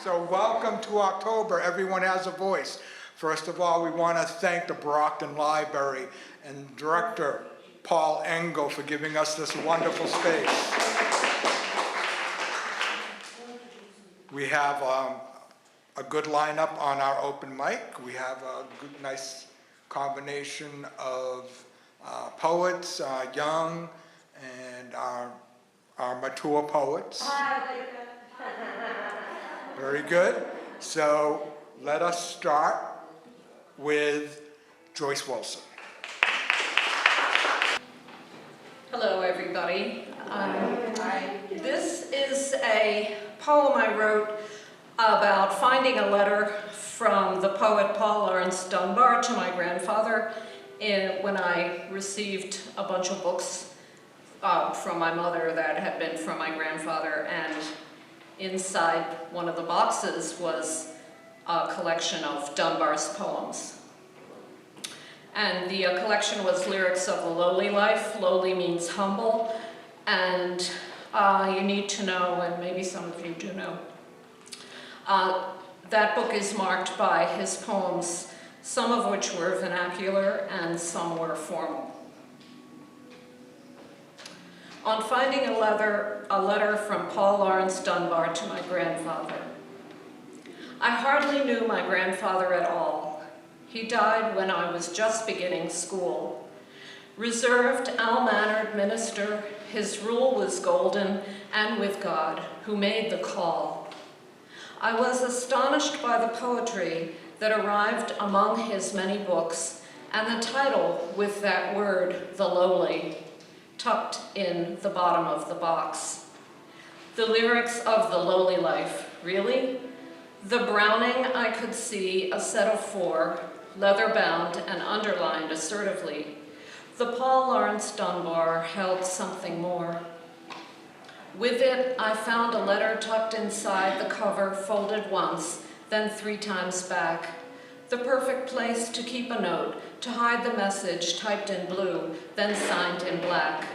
So welcome to October. Everyone has a voice. First of all, we want to thank the Brockton Library and Director Paul Engel for giving us this wonderful space. We have a good lineup on our open mic. We have a good, nice combination of poets, young and our mature poets. Very good. So let us start with Joyce Wilson. Hello, everybody. This is a poem I wrote about finding a letter from the poet Paul Laurence Dunbar to my grandfather when I received a bunch of books from my mother that had been from my grandfather, and inside one of the boxes was a collection of Dunbar's poems. And the collection was lyrics of the lowly life. Lowly means humble, and you need to know, and maybe some of you do know, that book is marked by his poems, some of which were vernacular and some were formal. On finding a letter from Paul Laurence Dunbar to my grandfather. I hardly knew my grandfather at all. He died when I was just beginning school. Reserved, ill-mannered minister, his rule was golden, and with God, who made the call. I was astonished by the poetry that arrived among his many books, and the title with that word, the lowly, tucked in the bottom of the box. The lyrics of the lowly life, really? The Browning I could see, a set of 4, leather-bound and underlined assertively. The Paul Laurence Dunbar held something more. With it, I found a letter tucked inside the cover, folded once, then 3 times back. The perfect place to keep a note, to hide the message typed in blue, then signed in black.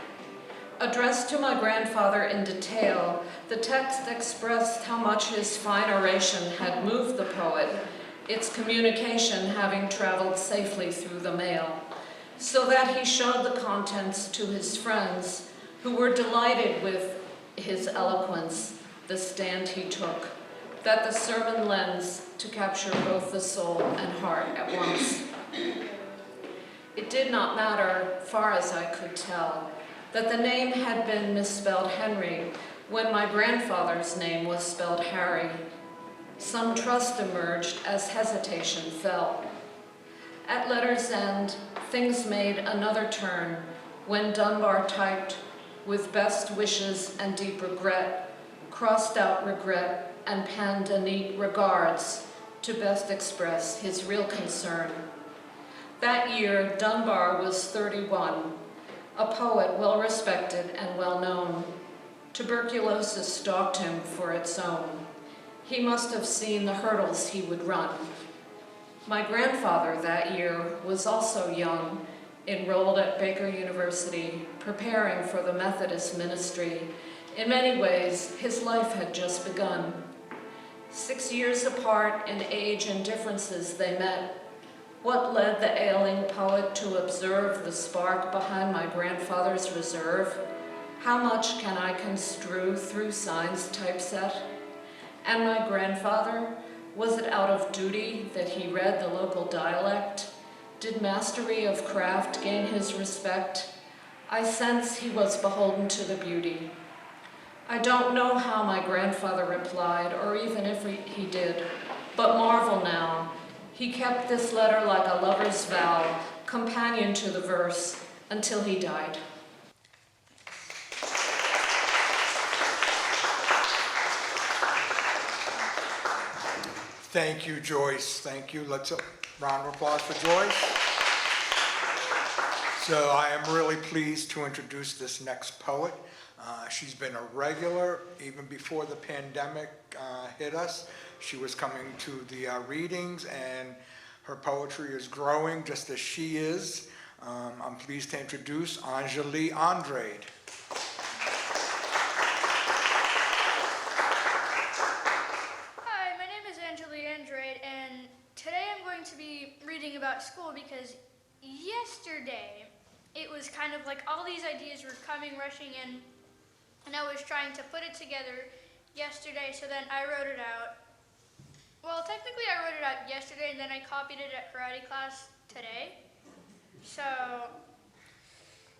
Addressed to my grandfather in detail, the text expressed how much his fine oration had moved the poet, its communication having traveled safely through the mail, so that he showed the contents to his friends, who were delighted with his eloquence, the stand he took, that the sermon lends to capture both the soul and heart at once. It did not matter, far as I could tell, that the name had been misspelled Henry when my grandfather's name was spelled Harry. Some trust emerged as hesitation fell. At letter's end, things made another turn when Dunbar typed, with best wishes and deep regret, crossed out regret and penned a neat regards to best express his real concern. That year, Dunbar was 31, a poet well-respected and well-known. Tuberculosis stalked him for its own. He must have seen the hurdles he would run. My grandfather that year was also young, enrolled at Baker University, preparing for the Methodist ministry. In many ways, his life had just begun. 6 years apart in age and differences they met. What led the ailing poet to observe the spark behind my grandfather's reserve? How much can I construe through signs typeset? And my grandfather, was it out of duty that he read the local dialect? Did mastery of craft gain his respect? I sense he was beholden to the beauty. I don't know how my grandfather replied, or even if he did, but marvel now, he kept this letter like a lover's vow, companion to the verse, until he died. Thank you, Joyce. Thank you. Let's a round of applause for Joyce. So I am really pleased to introduce this next poet. She's been a regular even before the pandemic hit us. She was coming to the readings, and her poetry is growing just as she is. I'm pleased to introduce Anjali Andrade. Hi, about school because yesterday it was kind of like all these ideas were rushing in, and I was trying to put it together yesterday, so then I wrote it out. Well, technically I wrote it out yesterday and then I copied it at karate class today. So,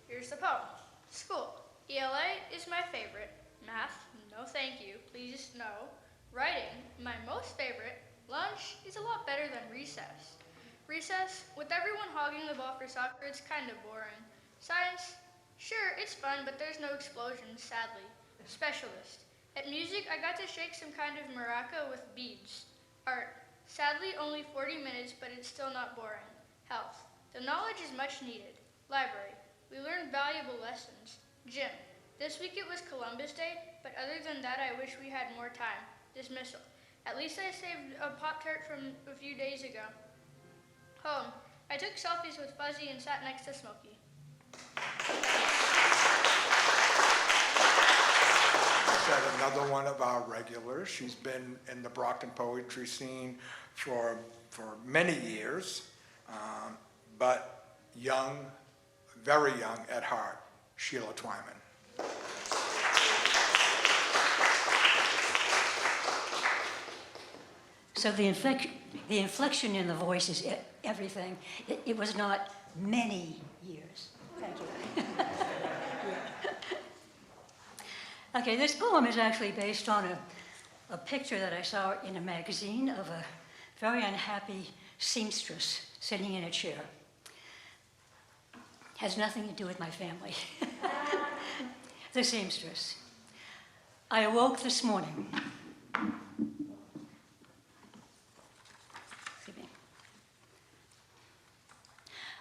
here's the poem. School. ELA is my favorite. Math, no thank you, please no. Writing, my most favorite. Lunch is a lot better than recess. Recess, with everyone hogging the ball for soccer, it's kind of boring. Science, sure, it's fun, but there's no explosions, sadly. Specialist. At music, I got to shake some kind of maraca with beads. Art, sadly only 40 minutes, but it's still not boring. Health, the knowledge is much needed. Library, we learned valuable lessons. Gym, this week it was Columbus Day, but other than that I wish we had more time. Dismissal, at least I saved a Pop-Tart from a few days ago. Home, I took selfies with Fuzzy and sat next to Smokey. Said another one of our regulars. She's been in the Brockton poetry scene for many years, but young, very young at heart, Sheila Twyman. So the inflection in the voice is everything. It was not many years. Thank you. Okay, this poem is actually based on a picture that I saw in a magazine of a very unhappy seamstress sitting in a chair. Has nothing to do with my family. The seamstress. I awoke this morning.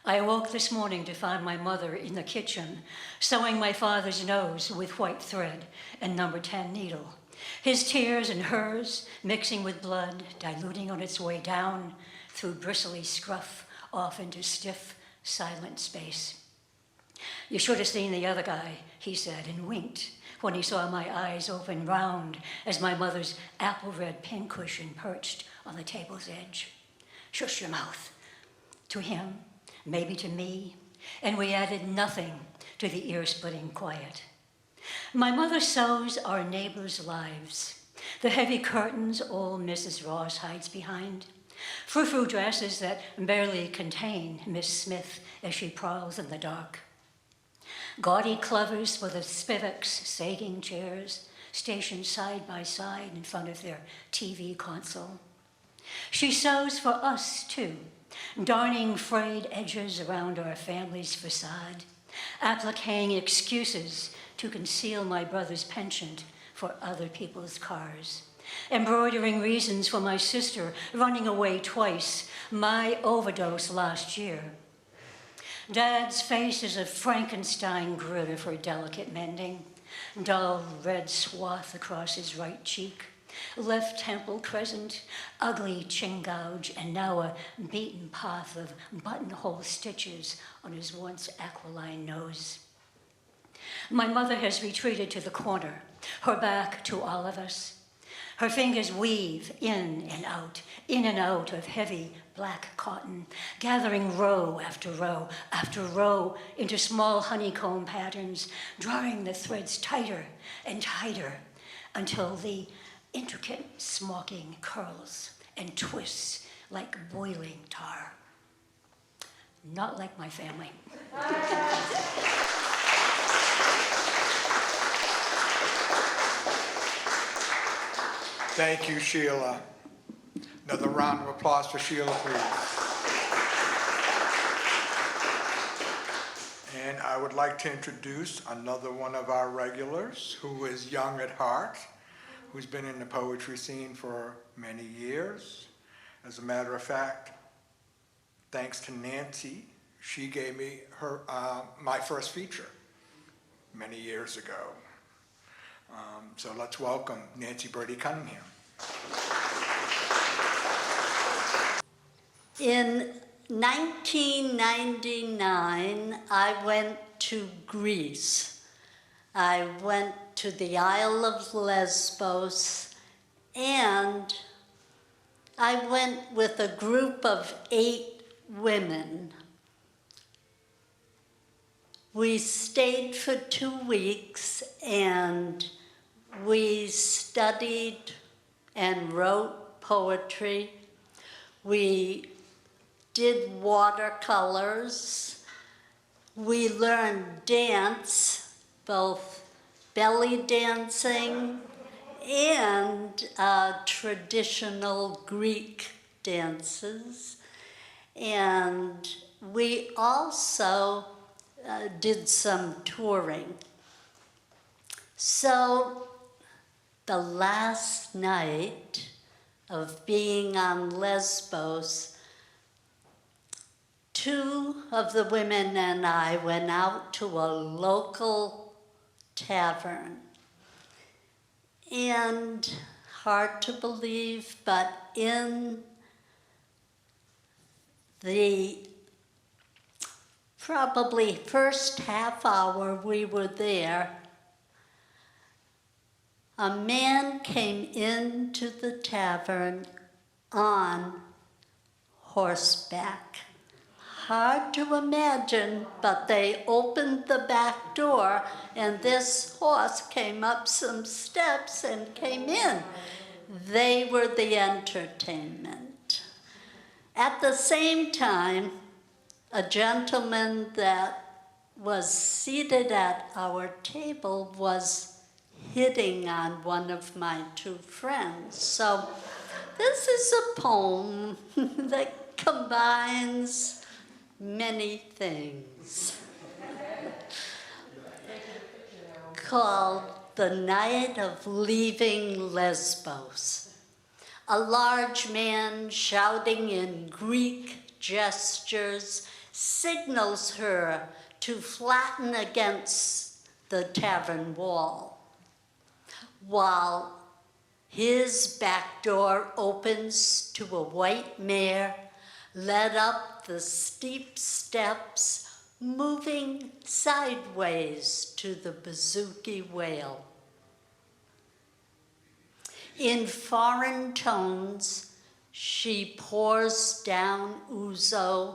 I awoke this morning to find my mother in the kitchen, sewing my father's nose with white thread and number 10 needle. His tears and hers mixing with blood, diluting on its way down through bristly scruff off into stiff, silent space. You should have seen the other guy, he said, and winked when he saw my eyes open round as my mother's apple-red pincushion perched on the table's edge. Shush your mouth. To him, maybe to me, and we added nothing to the ear-splitting quiet. My mother sews our neighbors' lives, the heavy curtains old Mrs. Ross hides behind, frou-frou dresses that barely contain Miss Smith as she prowls in the dark. Gaudy clovers for the Spivaks sagging chairs, stationed side by side in front of their TV console. She sews for us, too, darning frayed edges around our family's facade, appliquing excuses to conceal my brother's penchant for other people's cars, embroidering reasons for my sister running away twice, my overdose last year. Dad's face is a Frankenstein grid for delicate mending, dull red swath across his right cheek, left temple crescent, ugly chin gouge, and now a beaten path of buttonhole stitches on his once aquiline nose. My mother has retreated to the corner, her back to all of us. Her fingers weave in and out of heavy black cotton, gathering row after row into small honeycomb patterns, drawing the threads tighter and tighter until the intricate smocking curls and twists like boiling tar. Not like my family. Thank you, Sheila. Another round of applause for Sheila, please. And I would like to introduce another one of our regulars who is young at heart, who's been in the poetry scene for many years. As a matter of fact, thanks to Nancy, she gave me my first feature many years ago. So let's welcome Nancy Brady Cunningham. In 1999, I went to Greece. I went to the Isle of Lesbos, and I went with a group of 8 women. We stayed for 2 weeks and we studied and wrote poetry. We did watercolors. We learned dance, both belly dancing and traditional Greek dances. And we also did some touring. So the last night of being on Lesbos, 2 of the women and I went out to a local tavern. And hard to believe, but in the probably first half hour we were there, a man came into the tavern on horseback. Hard to imagine, but they opened the back door and this horse came up some steps and came in. They were the entertainment. At the same time, a gentleman that was seated at our table was hitting on one of my 2 friends. So this is a poem that combines many things, called The Night of Leaving Lesbos. A large man shouting in Greek gestures signals her to flatten against the tavern wall, while his back door opens to a white mare led up the steep steps, moving sideways to the bouzouki wail. In foreign tones, she pours down ouzo,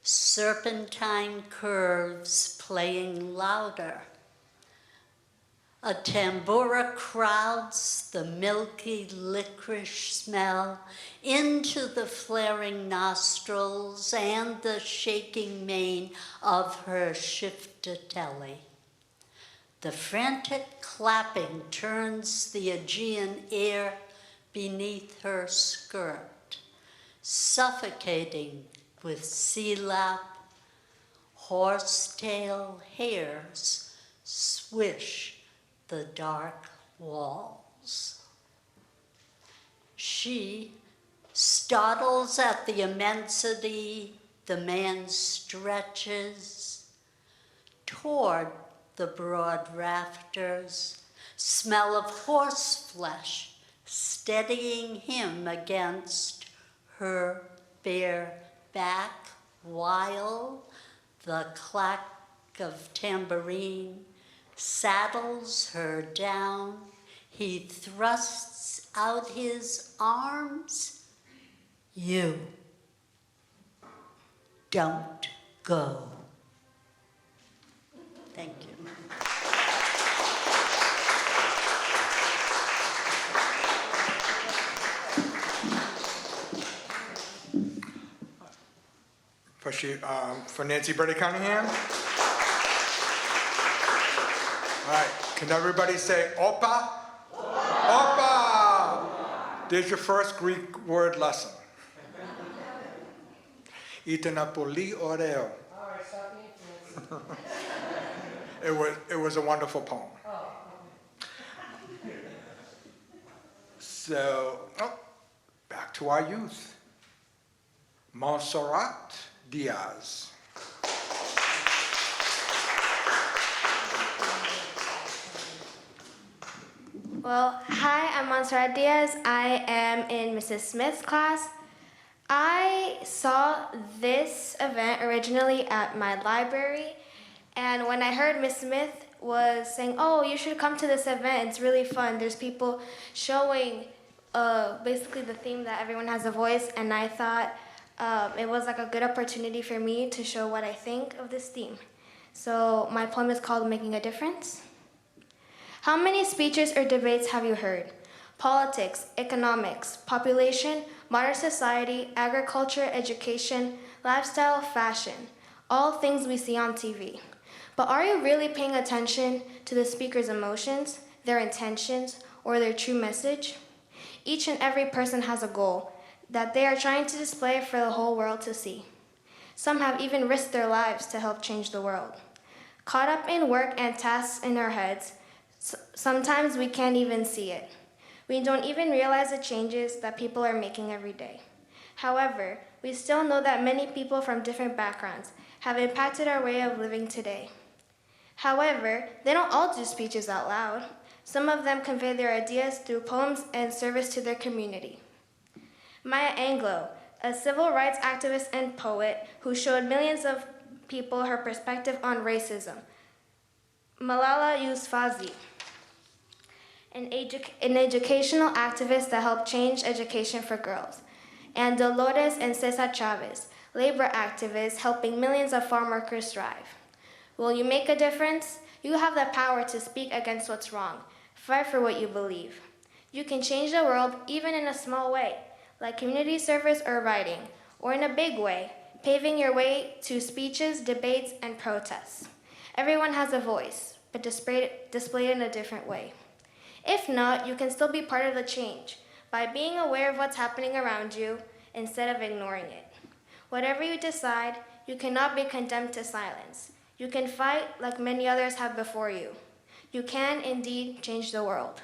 serpentine curves playing louder. A tambura crowds the milky licorice smell into the flaring nostrils and the shaking mane of her shiftatelli. The frantic clapping turns the Aegean air beneath her skirt, suffocating with sea lap, horsetail hairs swish the dark walls. She startles at the immensity the man stretches toward the broad rafters, smell of horse flesh steadying him against her bare back, while the clack of tambourine saddles her down. He thrusts out his arms. You don't go. Thank you. For Nancy Brady Cunningham. All right, can everybody say Opa? Opa! There's your first Greek word lesson. Itanapoli oreo. All right, stop me. It was a wonderful poem. So, back to our youth. Montserrat Diaz. Well, hi, I'm Montserrat Diaz. I am in Mrs. Smith's class. I saw this event originally at my library, and when I heard Miss Smith was saying, oh, you should come to this event, it's really fun. There's people showing basically the theme that everyone has a voice, and I thought It was like a good opportunity for me to show what I think of this theme. So my poem is called Making a Difference. How many speeches or debates have you heard? Politics, economics, population, modern society, agriculture, education, lifestyle, fashion, all things we see on TV. But are you really paying attention to the speaker's emotions, their intentions, or their true message? Each and every person has a goal that they are trying to display for the whole world to see. Some have even risked their lives to help change the world. Caught up in work and tasks in our heads, sometimes we can't even see it. We don't even realize the changes that people are making every day. However, we still know that many people from different backgrounds have impacted our way of living today. However, they don't all do speeches out loud. Some of them convey their ideas through poems and service to their community. Maya Angelou, a civil rights activist and poet who showed millions of people her perspective on racism. Malala Yousafzai, an educational activist that helped change education for girls. And Dolores and Cesar Chavez, labor activists helping millions of farm workers thrive. Will you make a difference? You have the power to speak against what's wrong. Fight for what you believe. You can change the world even in a small way, like community service or writing, or in a big way, paving your way to speeches, debates, and protests. Everyone has a voice, but displayed in a different way. If not, you can still be part of the change by being aware of what's happening around you instead of ignoring it. Whatever you decide, you cannot be condemned to silence. You can fight like many others have before you. You can indeed change the world.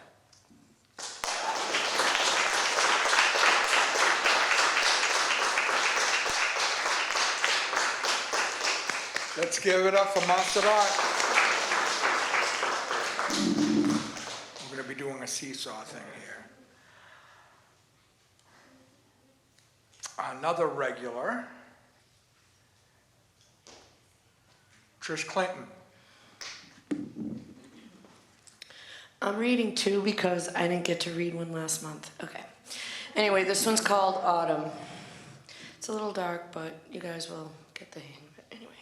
Let's give it up for Montserrat. We're going to be doing a seesaw thing here. Another regular, Trish Clinton. I'm reading two because I didn't get to read one last month. Okay. Anyway, this one's called Autumn. It's a little dark, but you guys will get the hang of it. Anyway.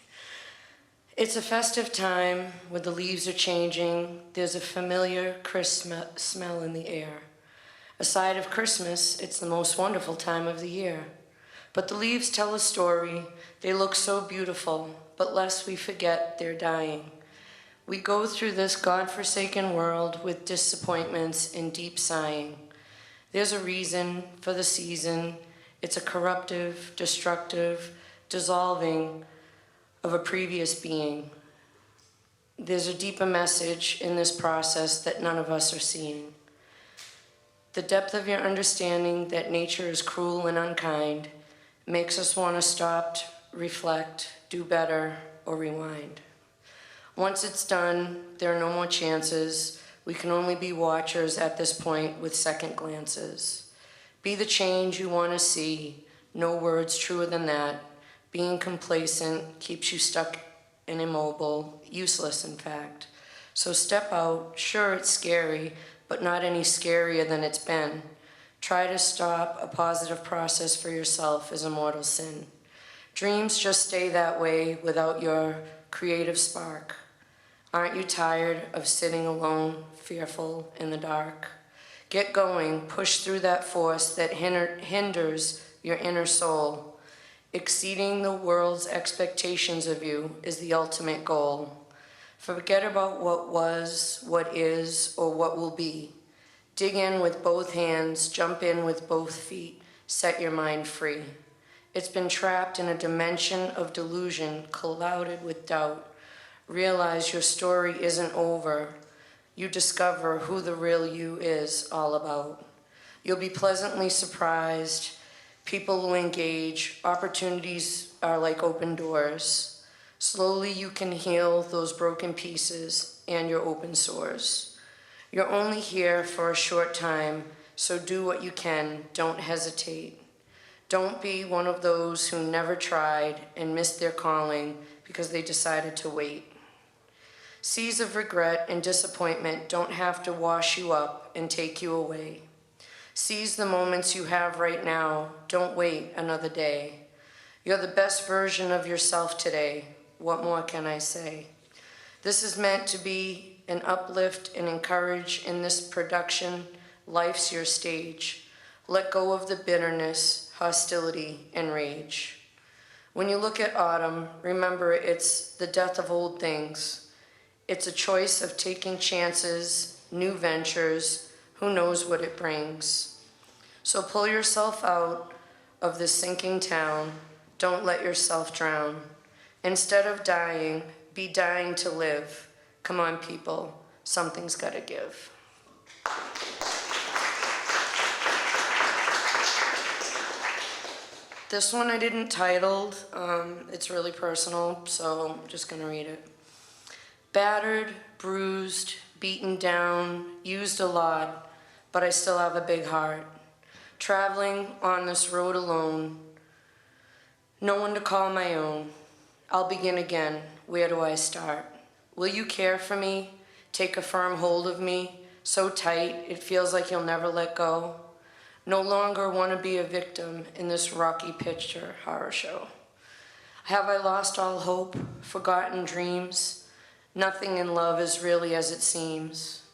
It's a festive time where the leaves are changing. There's a familiar crisp smell in the air. Aside of Christmas, it's the most wonderful time of the year. But the leaves tell a story. They look so beautiful, but lest we forget, they're dying. We go through this God-forsaken world with disappointments and deep sighing. There's a reason for the season. It's a corruptive, destructive, dissolving of a previous being. There's a deeper message in this process that none of us are seeing. The depth of your understanding that nature is cruel and unkind makes us want to stop, reflect, do better, or rewind. Once it's done, there are no more chances. We can only be watchers at this point with second glances. Be the change you want to see. No words truer than that. Being complacent keeps you stuck and immobile, useless in fact. So step out. Sure, it's scary, but not any scarier than it's been. Try to stop a positive process for yourself is a mortal sin. Dreams just stay that way without your creative spark. Aren't you tired of sitting alone, fearful in the dark? Get going, push through that force that hinders your inner soul. Exceeding the world's expectations of you is the ultimate goal. Forget about what was, what is, or what will be. Dig in with both hands, jump in with both feet, set your mind free. It's been trapped in a dimension of delusion, clouded with doubt. Realize your story isn't over. You discover who the real you is all about. You'll be pleasantly surprised. People will engage. Opportunities are like open doors. Slowly you can heal those broken pieces and your open sores. You're only here for a short time, so do what you can. Don't hesitate. Don't be one of those who never tried and missed their calling because they decided to wait. Seas of regret and disappointment don't have to wash you up and take you away. Seize the moments you have right now. Don't wait another day. You're the best version of yourself today. What more can I say? This is meant to be an uplift and encourage in this production. Life's your stage. Let go of the bitterness, hostility, and rage. When you look at autumn, remember it's the death of old things. It's a choice of taking chances, new ventures, who knows what it brings. So pull yourself out of this sinking town. Don't let yourself drown. Instead of dying, be dying to live. Come on, people, something's gotta give. This one I didn't title. It's really personal, so I'm just gonna read it. Battered, bruised, beaten down, used a lot, but I still have a big heart. Traveling on this road alone, no one to call my own. I'll begin again. Where do I start? Will you care for me? Take a firm hold of me, so tight it feels like you'll never let go. No longer want to be a victim in this rocky picture horror show. Have I lost all hope, forgotten dreams? Nothing in love is really as it seems.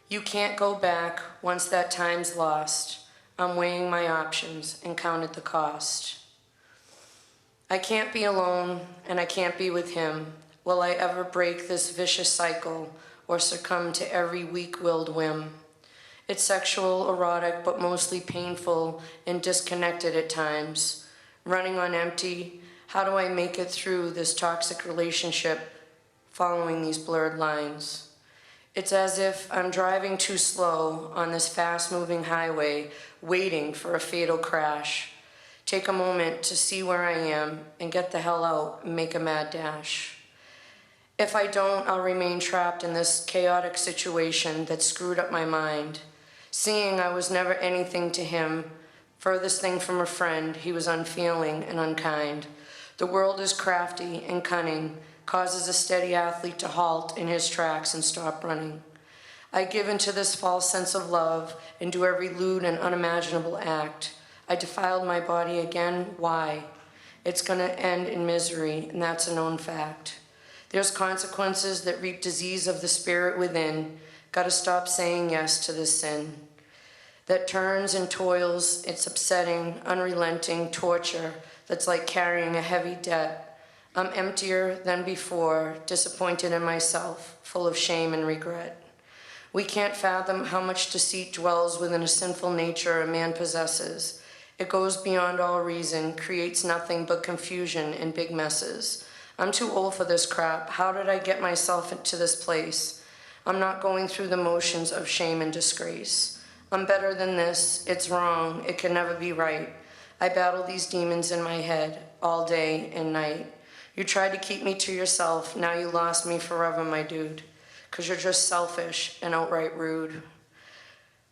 You can't go back once that time's lost. I'm weighing my options and counted the cost. I can't be alone and I can't be with him. Will I ever break this vicious cycle or succumb to every weak-willed whim? It's sexual, erotic, but mostly painful and disconnected at times. Running on empty, how do I make it through this toxic relationship following these blurred lines? It's as if I'm driving too slow on this fast-moving highway, waiting for a fatal crash. Take a moment to see where I am and get the hell out and make a mad dash. If I don't, I'll remain trapped in this chaotic situation that screwed up my mind. Seeing I was never anything to him, furthest thing from a friend, he was unfeeling and unkind. The world is crafty and cunning, causes a steady athlete to halt in his tracks and stop running. I give into this false sense of love and do every lewd and unimaginable act. I defiled my body again. Why? It's gonna end in misery, and that's a known fact. There's consequences that reap disease of the spirit within. Gotta stop saying yes to this sin. That turns and toils, it's upsetting, unrelenting torture that's like carrying a heavy debt. I'm emptier than before, disappointed in myself, full of shame and regret. We can't fathom how much deceit dwells within a sinful nature a man possesses. It goes beyond all reason, creates nothing but confusion and big messes. I'm too old for this crap. How did I get myself into this place? I'm not going through the motions of shame and disgrace. I'm better than this. It's wrong. It can never be right. I battle these demons in my head all day and night. You tried to keep me to yourself. Now you lost me forever, my dude. 'Cause you're just selfish and outright rude.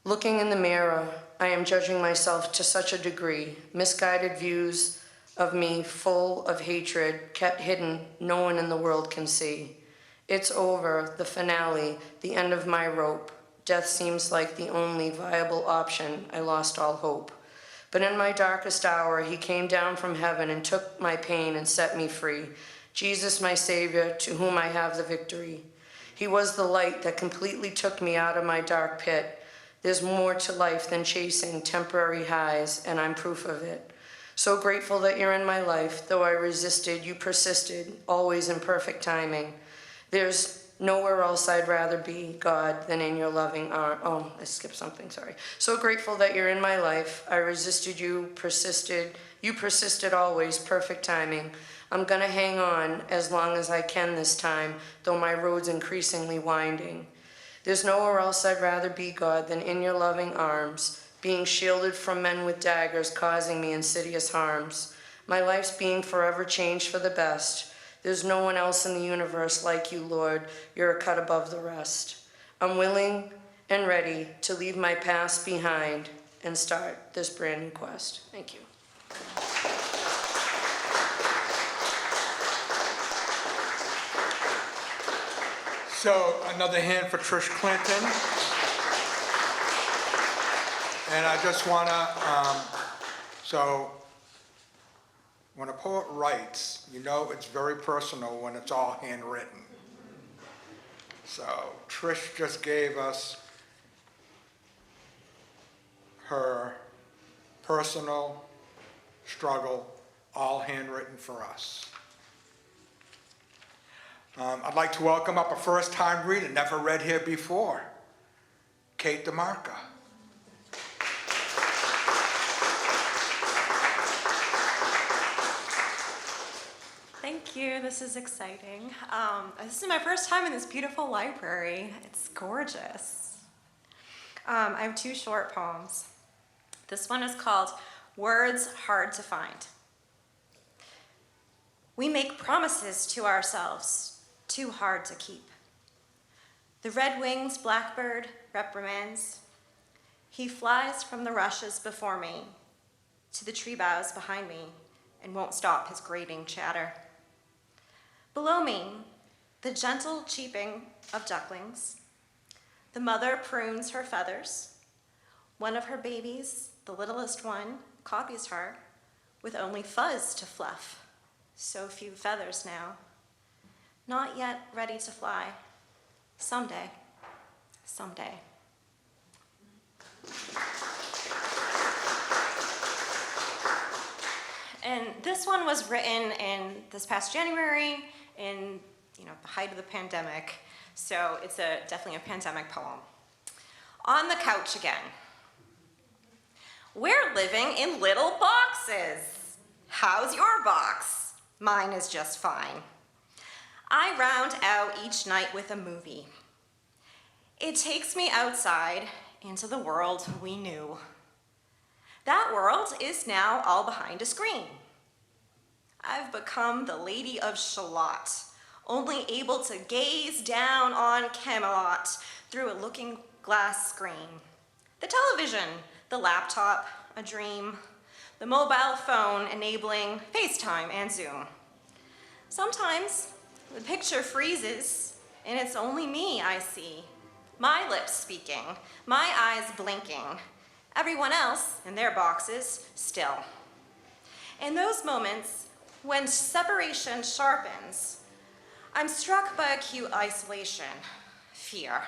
Looking in the mirror, I am judging myself to such a degree. Misguided views of me full of hatred, kept hidden, no one in the world can see. It's over, the finale, the end of my rope. Death seems like the only viable option. I lost all hope. But in my darkest hour, he came down from heaven and took my pain and set me free. Jesus, my Savior, to whom I have the victory. He was the light that completely took me out of my dark pit. There's more to life than chasing temporary highs, and I'm proof of it. So grateful that you're in my life. Though I resisted, you persisted, always in perfect timing. There's nowhere else I'd rather be, God, than in your loving arms. Oh, I skipped something, sorry. So grateful that you're in my life. I resisted, you persisted always, perfect timing. I'm gonna hang on as long as I can this time, though my road's increasingly winding. There's nowhere else I'd rather be, God, than in your loving arms, being shielded from men with daggers causing me insidious harms. My life's being forever changed for the best. There's no one else in the universe like you, Lord. You're a cut above the rest. I'm willing and ready to leave my past behind and start this brand new quest. Thank you. So another hand for Trish Clinton. And I just want to, so when a poet writes, you know it's very personal when it's all handwritten. So Trish just gave us her personal struggle, all handwritten for us. I'd like to welcome up a first-time reader, never read here before, Kate DeMarca. Thank you. This is exciting. This is my first time in this beautiful library. It's gorgeous. I have 2 short poems. This one is called Words Hard to Find. We make promises to ourselves, too hard to keep. The red-winged blackbird reprimands. He flies from the rushes before me to the tree boughs behind me and won't stop his grating chatter. Below me, the gentle cheeping of ducklings. The mother prunes her feathers. One of her babies, the littlest one, copies her with only fuzz to fluff. So few feathers now. Not yet ready to fly. Someday, someday. And this one was written in this past January in the height of the pandemic. So it's definitely a pandemic poem. On the couch again. We're living in little boxes. How's your box? Mine is just fine. I round out each night with a movie. It takes me outside into the world we knew. That world is now all behind a screen. I've become the Lady of Shalott, only able to gaze down on Camelot through a looking glass screen. The television, the laptop, a dream, the mobile phone enabling FaceTime and Zoom. Sometimes the picture freezes and it's only me I see, my lips speaking, my eyes blinking, everyone else in their boxes still. In those moments, when separation sharpens, I'm struck by acute isolation, fear.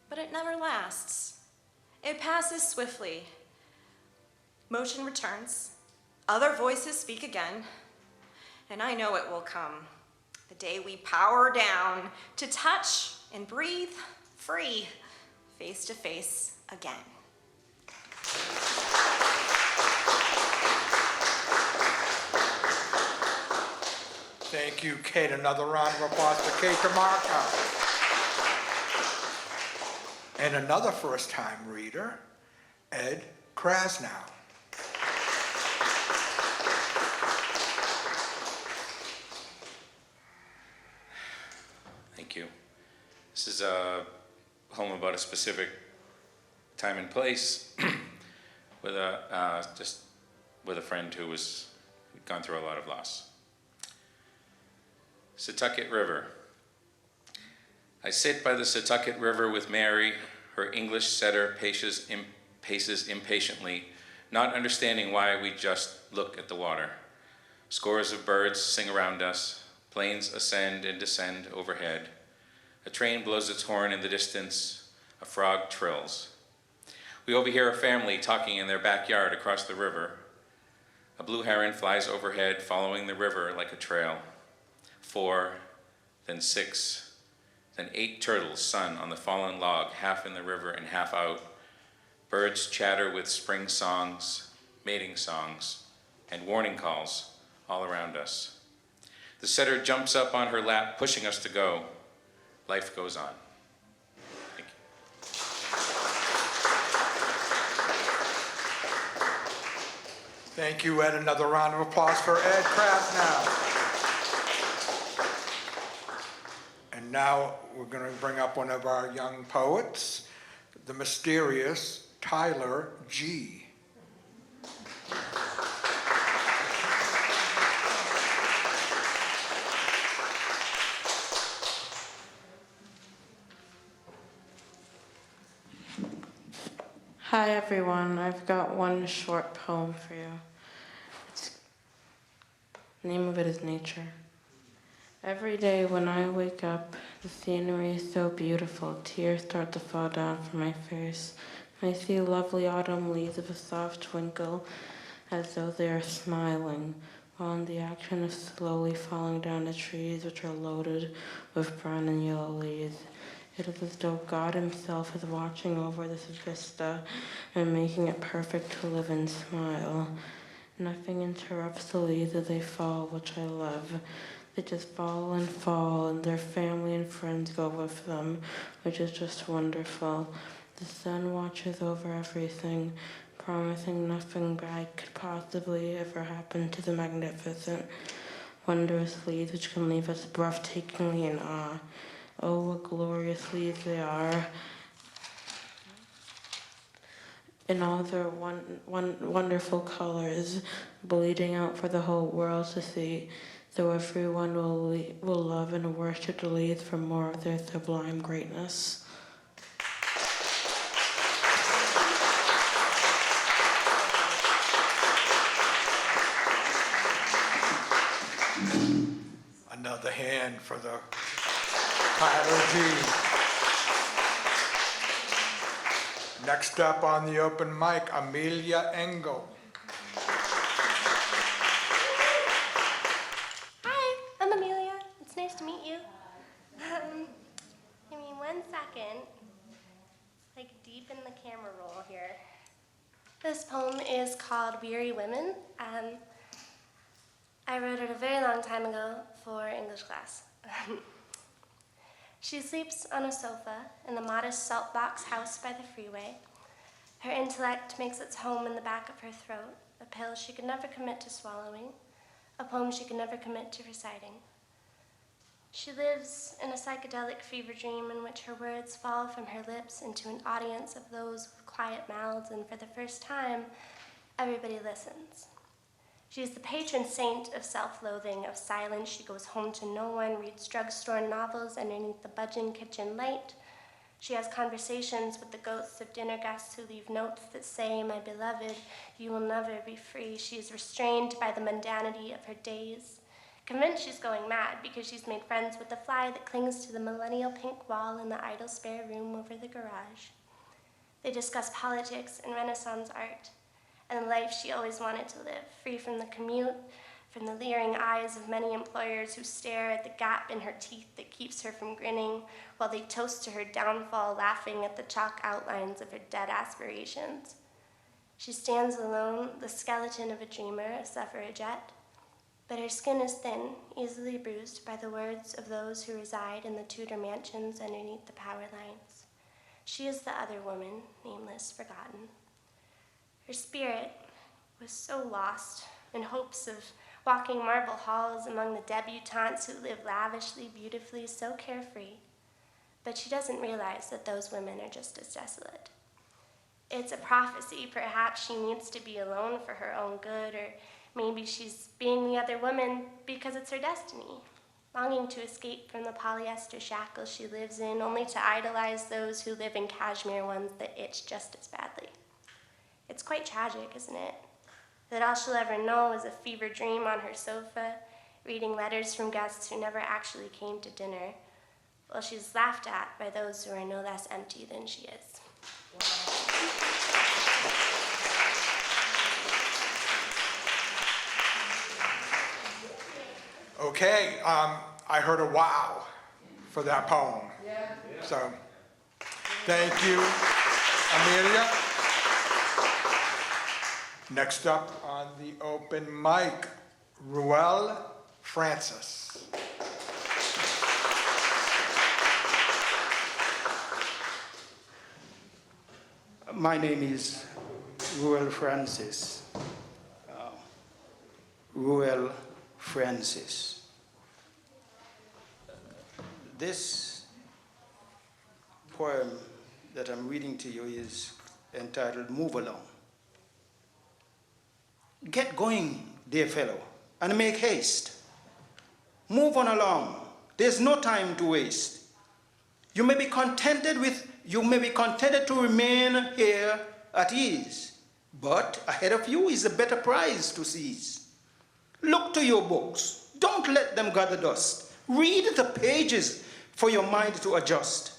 But it never lasts. It passes swiftly. Motion returns, other voices speak again, and I know it will come, the day we power down to touch and breathe free, face to face again. Thank you, Kate. Another round of applause for Kate DeMarca. And another first-time reader, Ed Krasnow. Thank you. This is a poem about a specific time and place with a friend who'd gone through a lot of loss. Setauket River. I sit by the Setauket River with Mary. Her English setter paces impatiently, not understanding why we just look at the water. Scores of birds sing around us. Planes ascend and descend overhead. A train blows its horn in the distance. A frog trills. We overhear a family talking in their backyard across the river. A blue heron flies overhead, following the river like a trail. 4, then 6, then 8 turtles sun on the fallen log, half in the river and half out. Birds chatter with spring songs, mating songs, and warning calls all around us. The setter jumps up on her lap, pushing us to go. Life goes on. Thank you. Thank you, Ed. Another round of applause for Ed Krasnow. And now we're going to bring up one of our young poets, the mysterious Tyler G. Hi everyone, I've got one short poem for you. The name of it is nature. Every day when I wake up, the scenery is so beautiful. Tears start to fall down from my face. I see lovely autumn leaves of a soft twinkle as though they are smiling, while in the action of slowly falling down the trees which are loaded with brown and yellow leaves. It is as though God himself is watching over this vista and making it perfect to live and smile. Nothing interrupts the leaves as they fall, which I love. They just fall, and their family and friends go with them, which is just wonderful. The sun watches over everything, promising nothing bad could possibly ever happen to the magnificent, wondrous leaves which can leave us breathtakingly in awe. Oh, what glorious leaves they are, in all their wonderful colors, bleeding out for the whole world to see, so everyone will love and worship the leaves for more of their sublime greatness. Another hand for the Tyler G. Next up on the open mic, Amelia Engel. Hi, I'm Amelia. It's nice to meet you. Give me 1 second. Like deep in the camera roll here. This poem is called Weary Women. I wrote it a very long time ago for English class. She sleeps on a sofa in the modest saltbox house by the freeway. Her intellect makes its home in the back of her throat, a pill she could never commit to swallowing, a poem she could never commit to reciting. She lives in a psychedelic fever dream in which her words fall from her lips into an audience of those with quiet mouths, and for the first time, everybody listens. She is the patron saint of self-loathing, of silence. She goes home to no one, reads drugstore novels underneath the budging kitchen light. She has conversations with the ghosts of dinner guests who leave notes that say, "My beloved, you will never be free." She is restrained by the mundanity of her days, convinced she's going mad because she's made friends with the fly that clings to the millennial pink wall in the idle spare room over the garage. They discuss politics and Renaissance art, and the life she always wanted to live, free from the commute, from the leering eyes of many employers who stare at the gap in her teeth that keeps her from grinning, while they toast to her downfall, laughing at the chalk outlines of her dead aspirations. She stands alone, the skeleton of a dreamer, a suffragette, but her skin is thin, easily bruised by the words of those who reside in the Tudor mansions underneath the power lines. She is the other woman, nameless, forgotten. Her spirit was so lost in hopes of walking marble halls among the debutantes who live lavishly, beautifully, so carefree. But she doesn't realize that those women are just as desolate. It's a prophecy. Perhaps she needs to be alone for her own good, or maybe she's being the other woman because it's her destiny, longing to escape from the polyester shackles she lives in, only to idolize those who live in cashmere ones that itch just as badly. It's quite tragic, isn't it? That all she'll ever know is a fever dream on her sofa, reading letters from guests who never actually came to dinner, while she's laughed at by those who are no less empty than she is. Okay, I heard a wow for that poem. So, thank you, Amelia. Next up on the open mic, Ruel Francis. My name is Ruel Francis. Ruel Francis. This poem that I'm reading to you is entitled Move Along. Get going, dear fellow, and make haste. Move on along. There's no time to waste. You may be contented to remain here at ease, but ahead of you is a better prize to seize. Look to your books. Don't let them gather dust. Read the pages for your mind to adjust.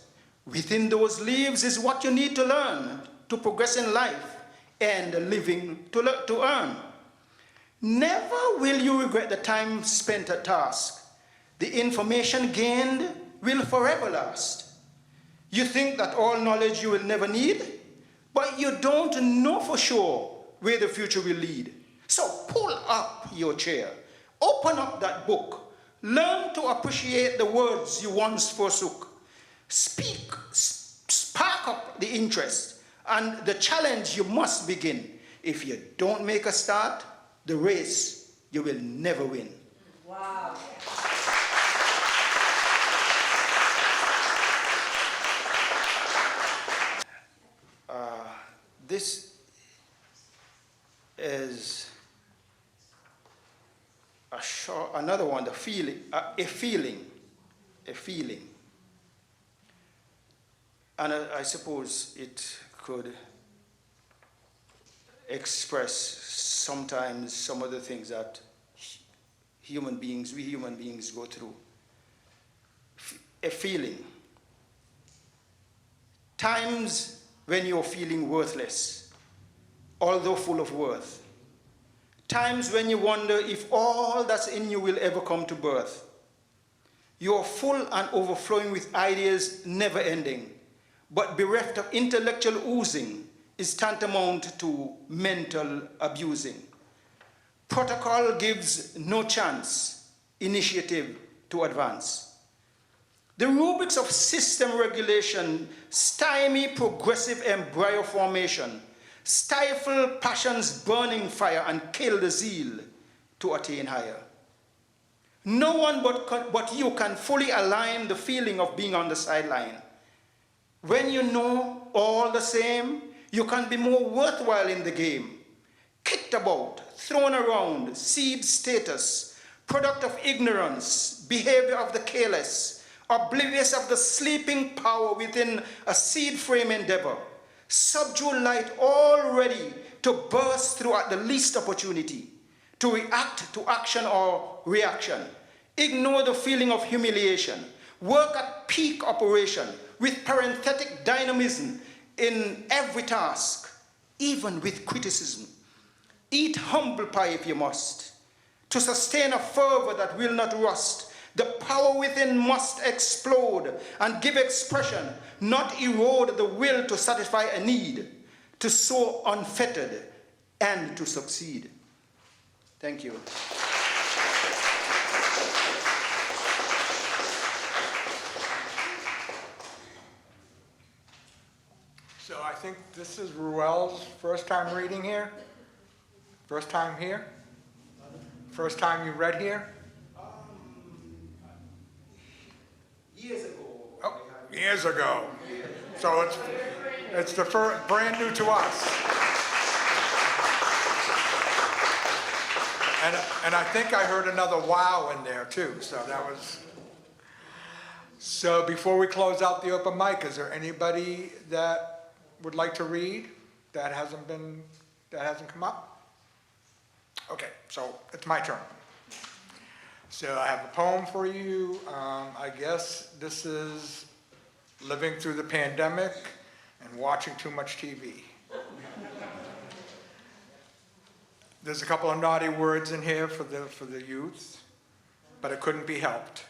Within those leaves is what you need to learn to progress in life and living to earn. Never will you regret the time spent at task. The information gained will forever last. You think that all knowledge you will never need, but you don't know for sure where the future will lead. So pull up your chair, open up that book, learn to appreciate the words you once forsook. Speak, spark up the interest and the challenge you must begin. If you don't make a start, the race you will never win. Wow. This is another one, the feeling, a feeling. And I suppose it could express sometimes some of the things that we human beings go through. A feeling. Times when you're feeling worthless, although full of worth. Times when you wonder if all that's in you will ever come to birth. You're full and overflowing with ideas never ending, but bereft of intellectual oozing is tantamount to mental abusing. Protocol gives no chance, initiative to advance. The rubrics of system regulation stymie progressive embryo formation, stifle passion's burning fire, and kill the zeal to attain higher. No one but you can fully align the feeling of being on the sideline. When you know all the same, you can be more worthwhile in the game. Kicked about, thrown around, seed status, product of ignorance, behavior of the careless, oblivious of the sleeping power within a seed frame endeavor. Subdue light all ready to burst through at the least opportunity, to react to action or reaction. Ignore the feeling of humiliation. Work at peak operation with parenthetic dynamism in every task, even with criticism. Eat humble pie if you must, to sustain a fervor that will not rust. The power within must explode and give expression, not erode the will to satisfy a need, to soar unfettered and to succeed. Thank you. So I think this is Ruel's first time reading here? First time here? First time you read here? Years ago. Oh, years ago. So it's the first, brand new to us. And I think I heard another wow in there too, so that was. So before we close out the open mic, is there anybody that would like to read that hasn't come up? Okay, so it's my turn. So I have a poem for you. I guess this is living through the pandemic and watching too much TV. There's a couple of naughty words in here for the youth, but it couldn't be helped.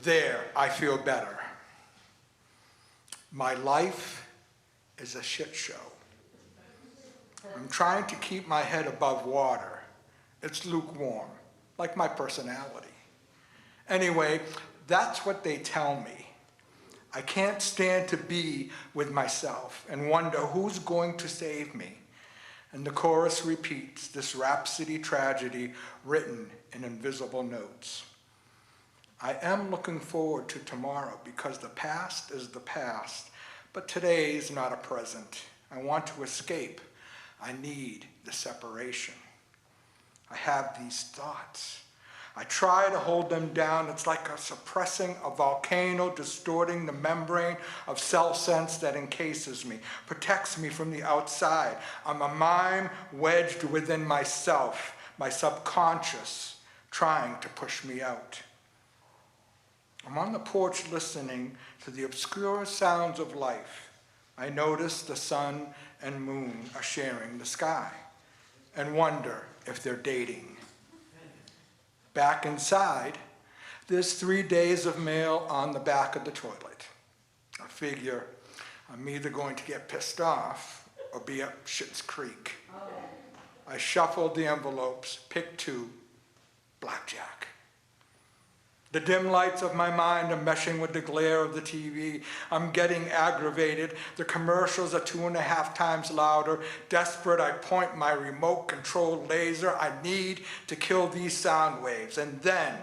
There, I feel better. My life is a shit show. I'm trying to keep my head above water. It's lukewarm, like my personality. Anyway, that's what they tell me. I can't stand to be with myself and wonder who's going to save me. And the chorus repeats, this rhapsody tragedy written in invisible notes. I am looking forward to tomorrow because the past is the past, but today is not a present. I want to escape. I need the separation. I have these thoughts. I try to hold them down. It's like suppressing a volcano, distorting the membrane of self-sense that encases me, protects me from the outside. I'm a mime wedged within myself, my subconscious, trying to push me out. I'm on the porch listening to the obscure sounds of life. I notice the sun and moon are sharing the sky and wonder if they're dating. Back inside, there's 3 days of mail on the back of the toilet. I figure I'm either going to get pissed off or be up Schitt's Creek. I shuffled the envelopes, picked 2, blackjack. The dim lights of my mind are meshing with the glare of the TV. I'm getting aggravated. The commercials are 2.5 times louder. Desperate, I point my remote control laser. I need to kill these sound waves. And then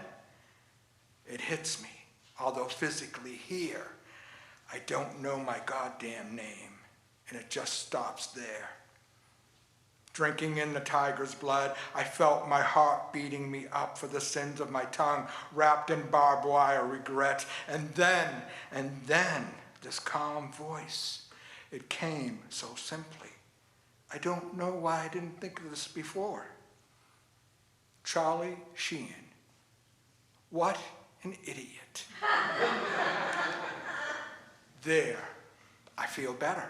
it hits me, although physically here, I don't know my goddamn name. And it just stops there. Drinking in the tiger's blood, I felt my heart beating me up for the sins of my tongue, wrapped in barbed wire regret. And then, this calm voice, it came so simply. I don't know why I didn't think of this before. Charlie Sheen. What an idiot. There, I feel better.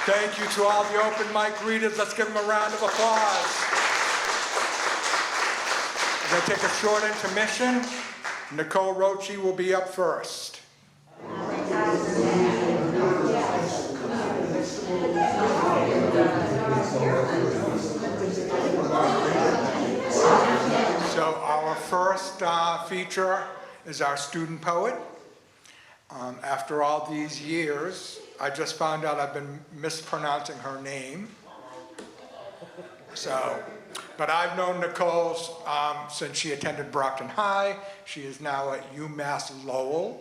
Thank you to all the open mic readers. Let's give them a round of applause. We're going to take a short intermission. Nicole Roche will be up first. So our first feature is our student poet. After all these years, I just found out I've been mispronouncing her name. But I've known Nicole since she attended Brockton High. She is now at UMass Lowell,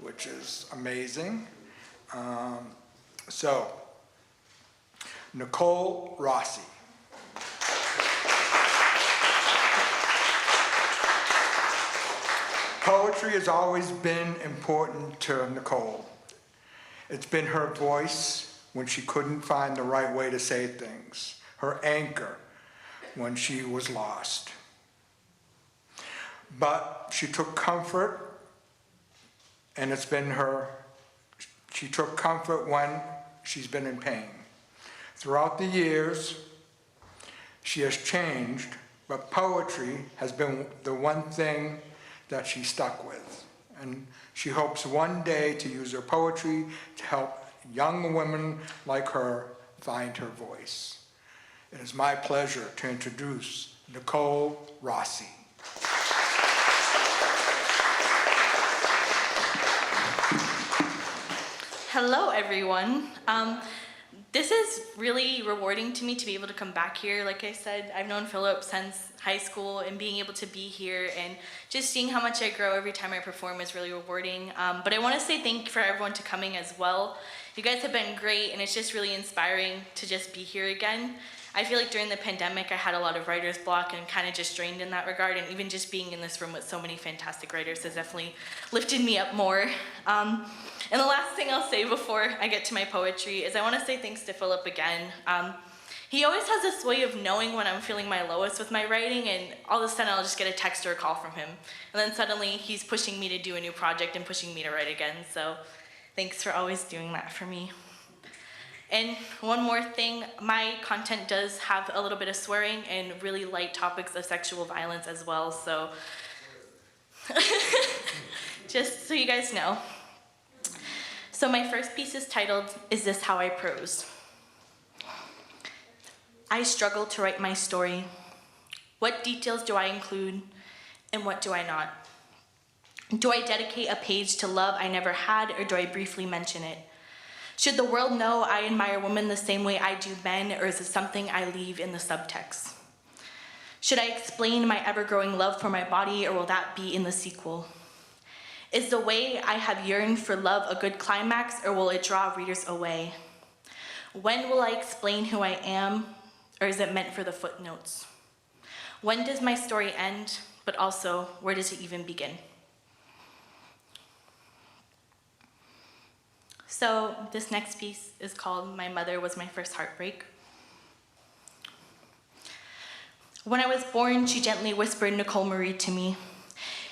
which is amazing. Nicole Rossi. Poetry has always been important to Nicole. It's been her voice when she couldn't find the right way to say things, her anchor when she was lost. But she took comfort, and she took comfort when she's been in pain. Throughout the years, she has changed, but poetry has been the one thing that she stuck with. And she hopes one day to use her poetry to help young women like her find her voice. It is my pleasure to introduce Nicole Rossi. Hello, everyone. This is really rewarding to me to be able to come back here. Like I said, I've known Philip since high school, and being able to be here and just seeing how much I grow every time I perform is really rewarding. But I want to say thank you for everyone to coming as well. You guys have been great, and it's just really inspiring to just be here again. I feel like during the pandemic, I had a lot of writer's block and kind of just drained in that regard, and even just being in this room with so many fantastic writers has definitely lifted me up more. And the last thing I'll say before I get to my poetry is I want to say thanks to Philip again. He always has this way of knowing when I'm feeling my lowest with my writing, and all of a sudden I'll just get a text or a call from him. And then suddenly he's pushing me to do a new project and pushing me to write again. So thanks for always doing that for me. And one more thing, my content does have a little bit of swearing and really light topics of sexual violence as well. So just so you guys know. So my first piece is titled, Is This How I Prose? I struggle to write my story. What details do I include, and what do I not? Do I dedicate a page to love I never had, or do I briefly mention it? Should the world know I admire women the same way I do men, or is it something I leave in the subtext? Should I explain my ever-growing love for my body, or will that be in the sequel? Is the way I have yearned for love a good climax, or will it draw readers away? When will I explain who I am, or is it meant for the footnotes? When does my story end, but also, where does it even begin? So this next piece is called My Mother Was My First Heartbreak. When I was born, she gently whispered Nicole Marie to me.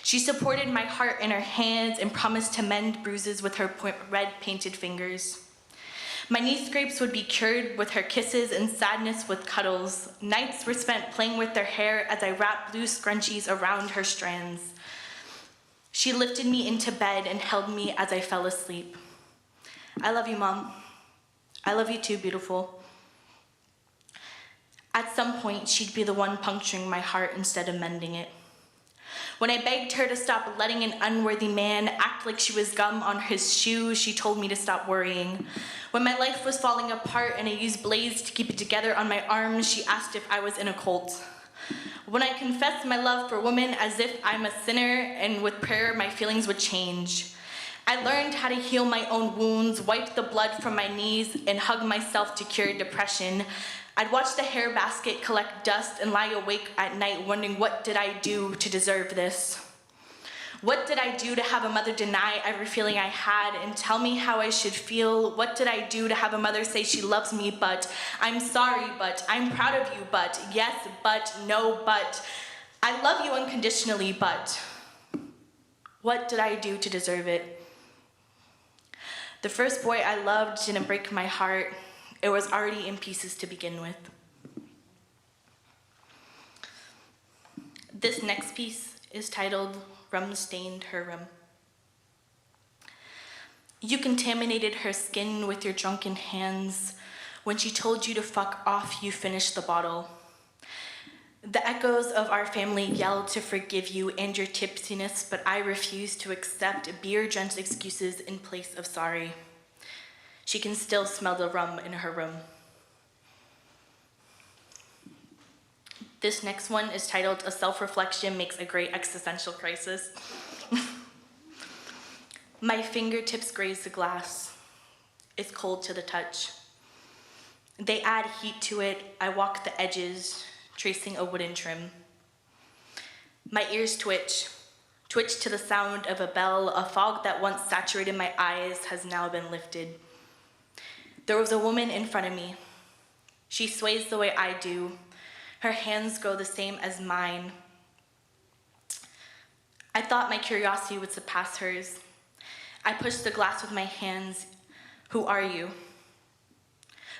She supported my heart in her hands and promised to mend bruises with her red painted fingers. My knee scrapes would be cured with her kisses and sadness with cuddles. Nights were spent playing with their hair as I wrapped blue scrunchies around her strands. She lifted me into bed and held me as I fell asleep. I love you, Mom. I love you too, beautiful. At some point, she'd be the one puncturing my heart instead of mending it. When I begged her to stop letting an unworthy man act like she was gum on his shoe, she told me to stop worrying. When my life was falling apart and I used blades to keep it together on my arms, she asked if I was in a cult. When I confessed my love for women as if I'm a sinner, and with prayer my feelings would change. I learned how to heal my own wounds, wipe the blood from my knees, and hug myself to cure depression. I'd watch the hair basket collect dust and lie awake at night wondering, what did I do to deserve this? What did I do to have a mother deny every feeling I had and tell me how I should feel? What did I do to have a mother say she loves me, but I'm sorry, but I'm proud of you, but yes, but no, but I love you unconditionally, but what did I do to deserve it? The first boy I loved didn't break my heart. It was already in pieces to begin with. This next piece is titled Rum Stained Her Room. You contaminated her skin with your drunken hands. When she told you to fuck off, you finished the bottle. The echoes of our family yelled to forgive you and your tipsiness, but I refused to accept beer-drenched excuses in place of sorry. She can still smell the rum in her room. This next one is titled A Self-Reflection Makes a Great Existential Crisis. My fingertips graze the glass. It's cold to the touch. They add heat to it. I walk the edges, tracing a wooden trim. My ears twitch to the sound of a bell. A fog that once saturated my eyes has now been lifted. There was a woman in front of me. She sways the way I do. Her hands go the same as mine. I thought my curiosity would surpass hers. I pushed the glass with my hands. Who are you?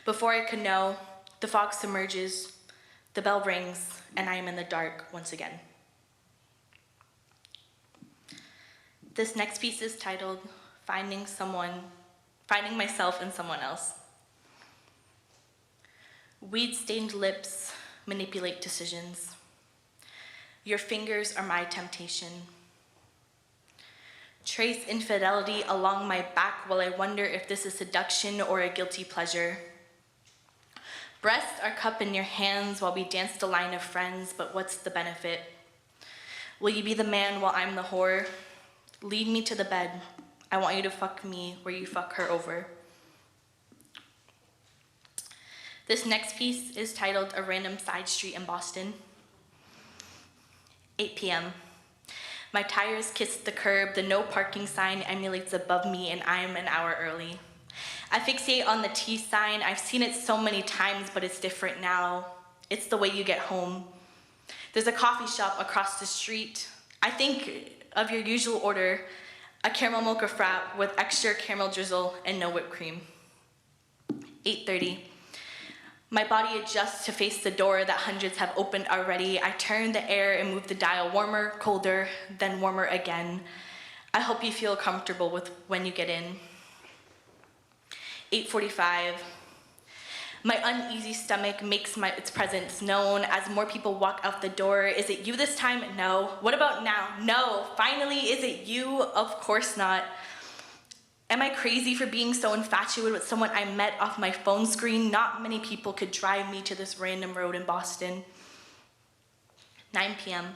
Before I could know, the fog submerges, the bell rings, and I am in the dark once again. This next piece is titled Finding Myself in Someone Else. Weed-stained lips manipulate decisions. Your fingers are my temptation. Trace infidelity along my back while I wonder if this is seduction or a guilty pleasure. Breasts are cupped in your hands while we dance the line of friends, but what's the benefit? Will you be the man while I'm the whore? Lead me to the bed. I want you to fuck me where you fuck her over. This next piece is titled A Random Side Street in Boston. 8 p.m. My tires kiss the curb, the no parking sign emulates above me, and I am an hour early. I fixate on the T sign. I've seen it so many times, but it's different now. It's the way you get home. There's a coffee shop across the street. I think of your usual order, a caramel mocha frap with extra caramel drizzle and no whipped cream. 8:30. My body adjusts to face the door that hundreds have opened already. I turn the air and move the dial warmer, colder, then warmer again. I hope you feel comfortable with when you get in. 8:45. My uneasy stomach makes its presence known as more people walk out the door. Is it you this time? No. What about now? No. Finally, is it you? Of course not. Am I crazy for being so infatuated with someone I met off my phone screen? Not many people could drive me to this random road in Boston. 9 p.m.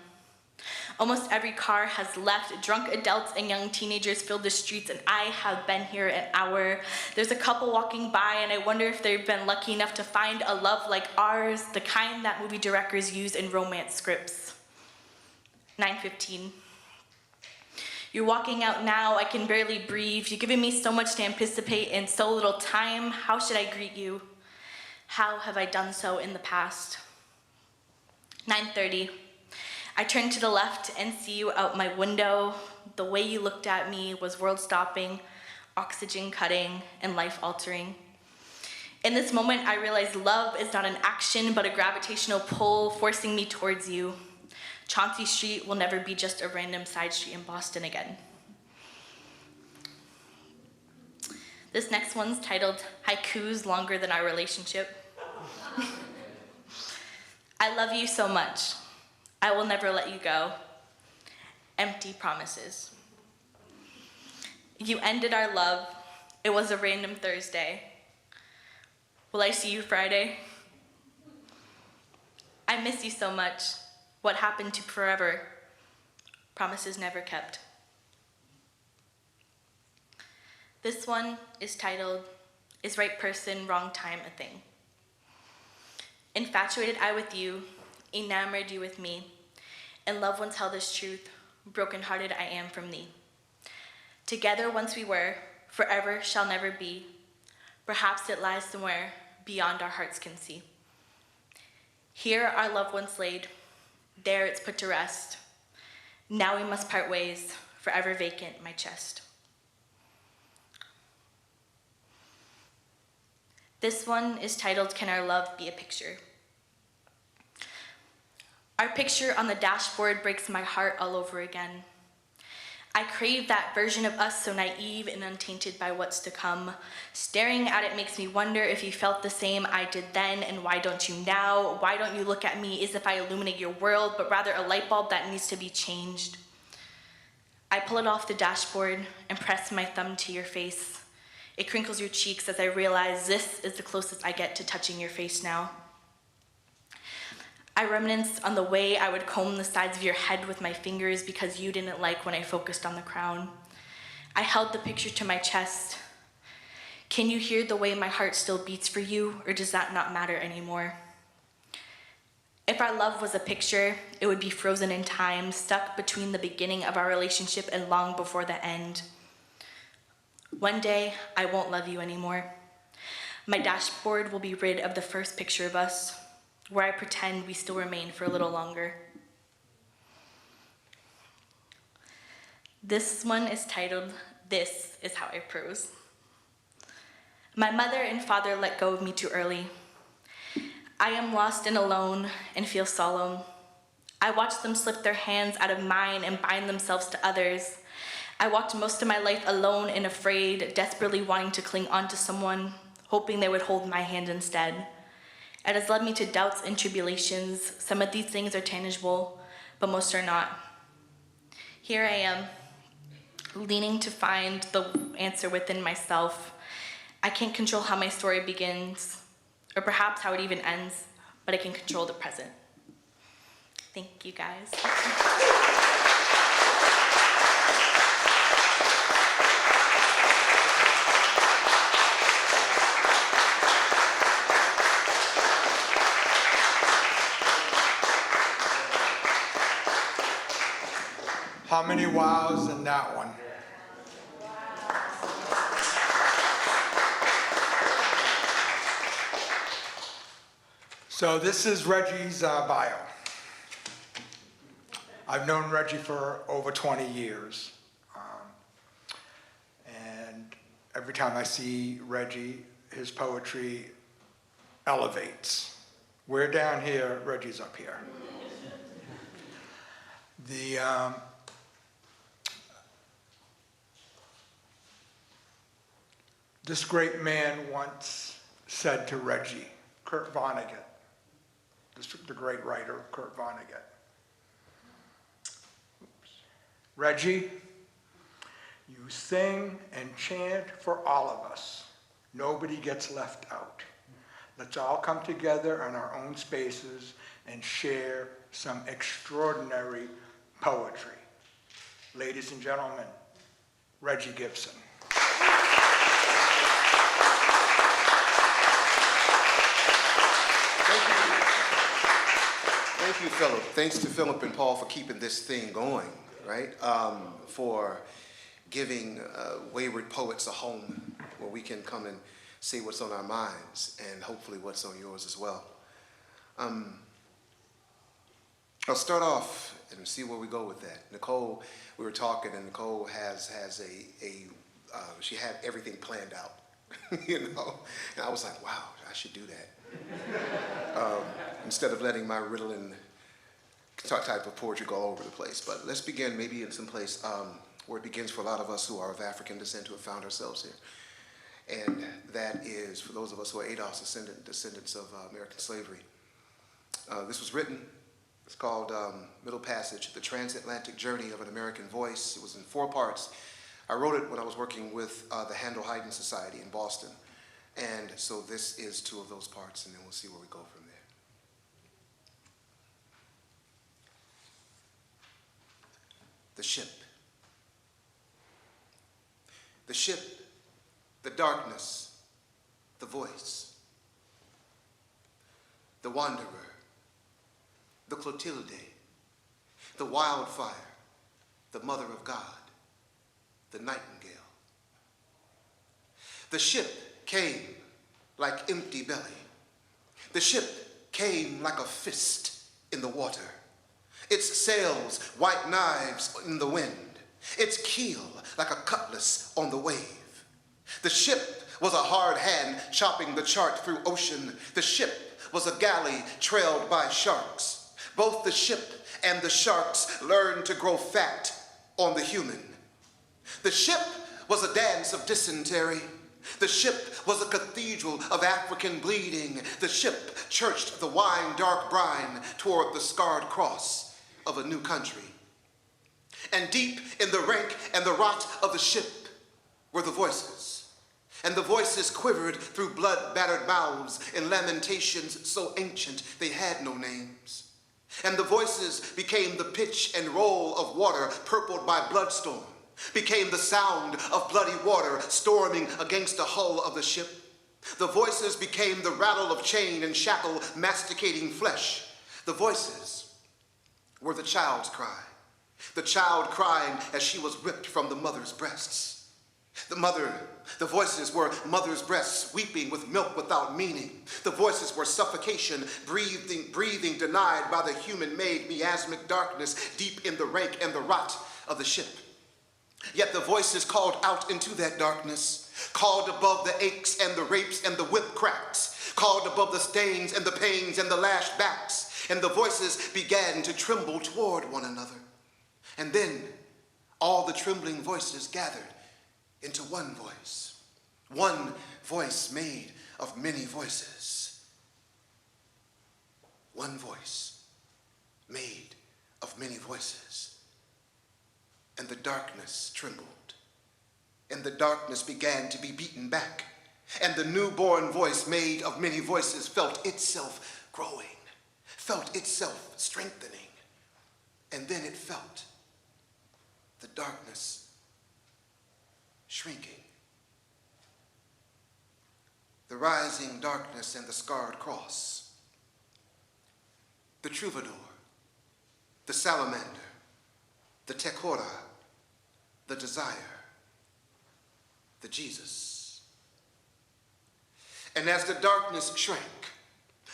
Almost every car has left. Drunk adults and young teenagers fill the streets, and I have been here an hour. There's a couple walking by, and I wonder if they've been lucky enough to find a love like ours, the kind that movie directors use in romance scripts. 9:15. You're walking out now. I can barely breathe. You've given me so much to anticipate in so little time. How should I greet you? How have I done so in the past? 9:30. I turn to the left and see you out my window. The way you looked at me was world-stopping, oxygen-cutting, and life-altering. In this moment, I realize love is not an action, but a gravitational pull forcing me towards you. Chauncey Street will never be just a random side street in Boston again. This next one's titled Haikus Longer Than Our Relationship. I love you so much. I will never let you go. Empty promises. You ended our love. It was a random Thursday. Will I see you Friday? I miss you so much. What happened to forever? Promises never kept. This one is titled, Is Right Person, Wrong Time a Thing? Infatuated I with you, enamored you with me, and loved ones held this truth, broken-hearted I am from thee. Together once we were, forever shall never be. Perhaps it lies somewhere beyond our hearts can see. Here our loved ones laid, there it's put to rest. Now we must part ways, forever vacant my chest. This one is titled, Can Our Love Be a Picture? Our picture on the dashboard breaks my heart all over again. I crave that version of us so naive and untainted by what's to come. Staring at it makes me wonder if you felt the same I did then, and why don't you now? Why don't you look at me as if I illuminate your world, but rather a light bulb that needs to be changed? I pull it off the dashboard and press my thumb to your face. It crinkles your cheeks as I realize this is the closest I get to touching your face now. I reminisce on the way I would comb the sides of your head with my fingers because you didn't like when I focused on the crown. I held the picture to my chest. Can you hear the way my heart still beats for you, or does that not matter anymore? If our love was a picture, it would be frozen in time, stuck between the beginning of our relationship and long before the end. One day, I won't love you anymore. My dashboard will be rid of the first picture of us, where I pretend we still remain for a little longer. This one is titled, This Is How I Prose. My mother and father let go of me too early. I am lost and alone and feel solemn. I watch them slip their hands out of mine and bind themselves to others. I walked most of my life alone and afraid, desperately wanting to cling on to someone, hoping they would hold my hand instead. It has led me to doubts and tribulations. Some of these things are tangible, but most are not. Here I am, leaning to find the answer within myself. I can't control how my story begins, or perhaps how it even ends, but I can control the present. Thank you, guys. How many wows in that one? So this is Reggie's bio. I've known Reggie for over 20 years. And every time I see Reggie, his poetry elevates. We're down here, Reggie's up here. This great man once said to Reggie, Kurt Vonnegut, the great writer, Kurt Vonnegut, Reggie, you sing and chant for all of us. Nobody gets left out. Let's all come together in our own spaces and share some extraordinary poetry. Ladies and gentlemen, Reggie Gibson. Thank you, Philip. Thanks to Philip and Paul for keeping this thing going, right? For giving wayward poets a home where we can come and say what's on our minds and hopefully what's on yours as well. I'll start off and see where we go with that. Nicole, we were talking, and Nicole has she had everything planned out, you know? And I was like, wow, I should do that. Instead of letting my riddling type of poetry go all over the place. But let's begin maybe in some place where it begins for a lot of us who are of African descent who have found ourselves here. And that is for those of us who are ADOS descendants of American slavery. This was written, it's called Middle Passage, The Transatlantic Journey of an American Voice. It was in 4 parts. I wrote it when I was working with the Handel Haydn Society in Boston. And so this is 2 of those parts, and then we'll see where we go from there. The ship. The ship, the darkness, the voice. The wanderer, the Clotilde, the wildfire, the mother of God, the nightingale. The ship came like empty belly. The ship came like a fist in the water. Its sails, white knives in the wind. Its keel like a cutlass on the wave. The ship was a hard hand chopping the chart through ocean. The ship was a galley trailed by sharks. Both the ship and the sharks learned to grow fat on the human. The ship was a dance of dysentery. The ship was a cathedral of African bleeding. The ship churched the wine-dark brine toward the scarred cross of a new country. And deep in the rank and the rot of the ship were the voices. And the voices quivered through blood-battered mouths in lamentations so ancient they had no names. And the voices became the pitch and roll of water purpled by bloodstorm, became the sound of bloody water storming against the hull of the ship. The voices became the rattle of chain and shackle masticating flesh. The voices were the child's cry, the child crying as she was ripped from the mother's breasts. The voices were mother's breasts weeping with milk without meaning. The voices were suffocation, breathing denied by the human-made miasmic darkness deep in the rank and the rot of the ship. Yet the voices called out into that darkness, called above the aches and the rapes and the whip cracks, called above the stains and the pains and the lashed backs, and the voices began to tremble toward one another. And then all the trembling voices gathered into one voice made of many voices. One voice made of many voices. And the darkness trembled, and the darkness began to be beaten back, and the newborn voice made of many voices felt itself growing, felt itself strengthening, and then it felt the darkness shrinking. The rising darkness and the scarred cross, the troubadour, the salamander, the tekora, the desire, the Jesus. And as the darkness shrank,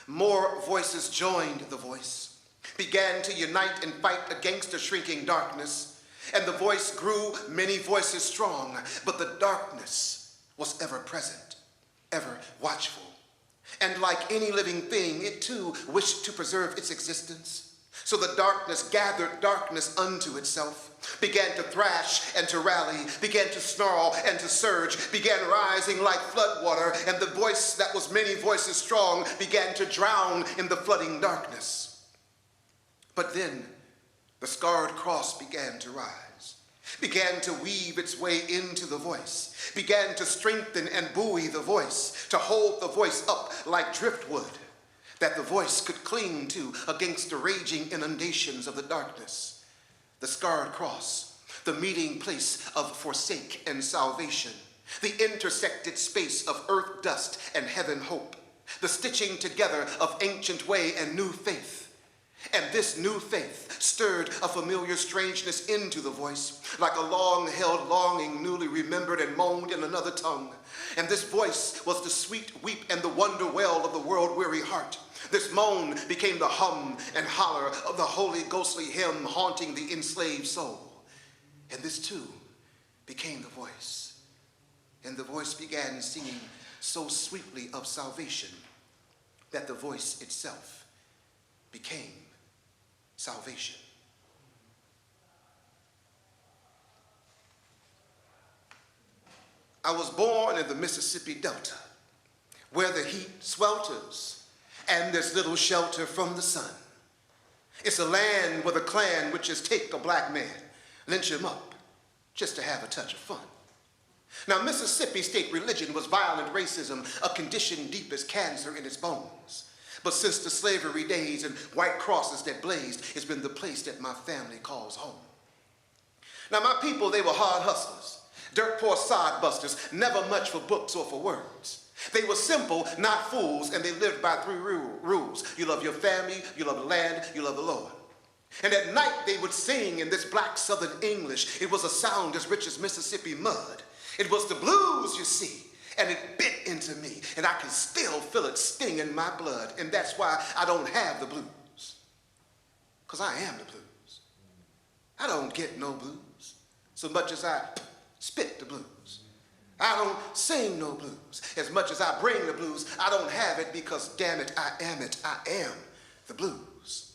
more voices joined the voice, began to unite and fight against the shrinking darkness, and the voice grew many voices strong, but the darkness was ever present, ever watchful. And like any living thing, it too wished to preserve its existence. So the darkness gathered darkness unto itself, began to thrash and to rally, began to snarl and to surge, began rising like floodwater, and the voice that was many voices strong began to drown in the flooding darkness. But then the scarred cross began to rise, began to weave its way into the voice, began to strengthen and buoy the voice, to hold the voice up like driftwood, that the voice could cling to against the raging inundations of the darkness. the scarred cross, the meeting place of forsake and salvation, the intersected space of earth dust and heaven hope, the stitching together of ancient way and new faith. And this new faith stirred a familiar strangeness into the voice, like a long-held longing newly remembered and moaned in another tongue. And this voice was the sweet weep and the wonder wail of the world-weary heart. This moan became the hum and holler of the holy ghostly hymn haunting the enslaved soul. And this too became the voice. And the voice began singing so sweetly of salvation that the voice itself became salvation. I was born in the Mississippi Delta, where the heat swelters and there's little shelter from the sun. It's a land where the Klan witches take a black man, lynch him up, just to have a touch of fun. Now, Mississippi state religion was violent racism, a condition deep as cancer in its bones. But since the slavery days and white crosses that blazed, it's been the place that my family calls home. Now, my people, they were hard hustlers, dirt poor sod busters, never much for books or for words. They were simple, not fools, and they lived by 3 rules. You love your family, you love the land, you love the Lord. And at night they would sing in this black southern English. It was a sound as rich as Mississippi mud. It was the blues, you see, and it bit into me, and I can still feel it sting in my blood, and that's why I don't have the blues, because I am the blues. I don't get no blues so much as I spit the blues. I don't sing no blues as much as I bring the blues. I don't have it because, damn it, I am the blues.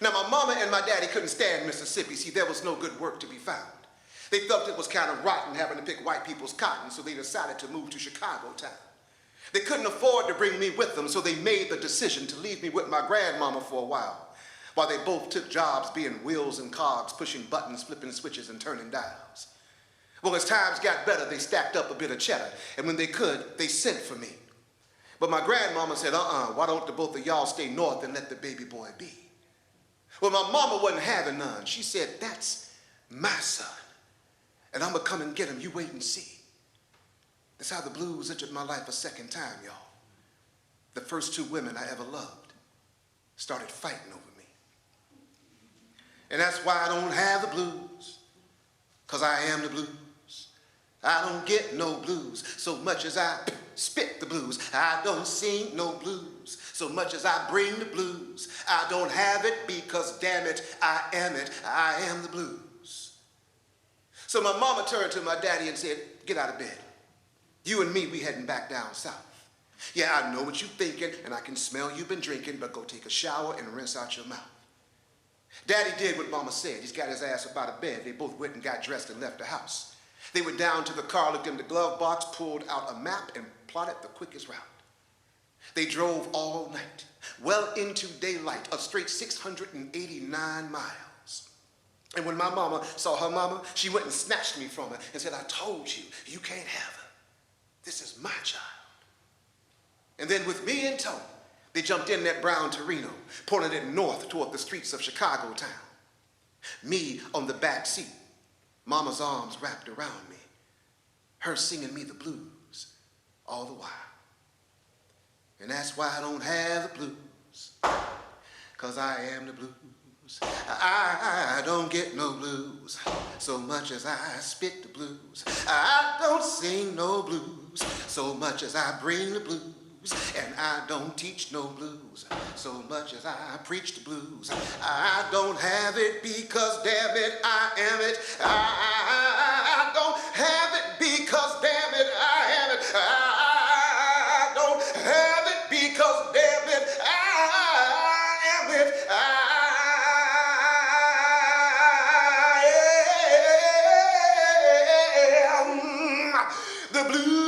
Now, my mama and my daddy couldn't stand Mississippi. See, there was no good work to be found. They felt it was kind of rotten having to pick white people's cotton, so they decided to move to Chicago town. They couldn't afford to bring me with them, so they made the decision to leave me with my grandmama for a while they both took jobs being wheels and cogs, pushing buttons, flipping switches, and turning dials. Well, as times got better, they stacked up a bit of cheddar, and when they could, they sent for me. But my grandmama said, why don't the both of y'all stay north and let the baby boy be? Well, my mama wasn't having none. She said, that's my son, and I'm gonna come and get him. You wait and see. That's how the blues entered my life a second time, y'all. The first 2 women I ever loved started fighting over me. And that's why I don't have the blues, because I am the blues. I don't get no blues so much as I spit the blues. I don't sing no blues so much as I bring the blues. I don't have it because, damn it, I am the blues. So my mama turned to my daddy and said, get out of bed. You and me, we heading back down south. Yeah, I know what you're thinking, and I can smell you've been drinking, but go take a shower and rinse out your mouth. Daddy did what mama said. He's got his ass up out of bed. They both went and got dressed and left the house. They went down to the car, looked in the glove box, pulled out a map, and plotted the quickest route. They drove all night, well into daylight, a straight 689 miles. And when my mama saw her mama, she went and snatched me from her and said, I told you, you can't have her. This is my child. And then with me in tow, they jumped in that brown Torino, pointed it north toward the streets of Chicago town. Me on the back seat, mama's arms wrapped around me, her singing me the blues all the while. And that's why I don't have the blues, because I am the blues. I don't get no blues so much as I spit the blues. I don't sing no blues so much as I bring the blues. And I don't teach no blues so much as I preach the blues. I don't have it because, damn it, I am it. I don't have it because, damn it, I am it. I don't have it because, damn it, I am it. I am the blues.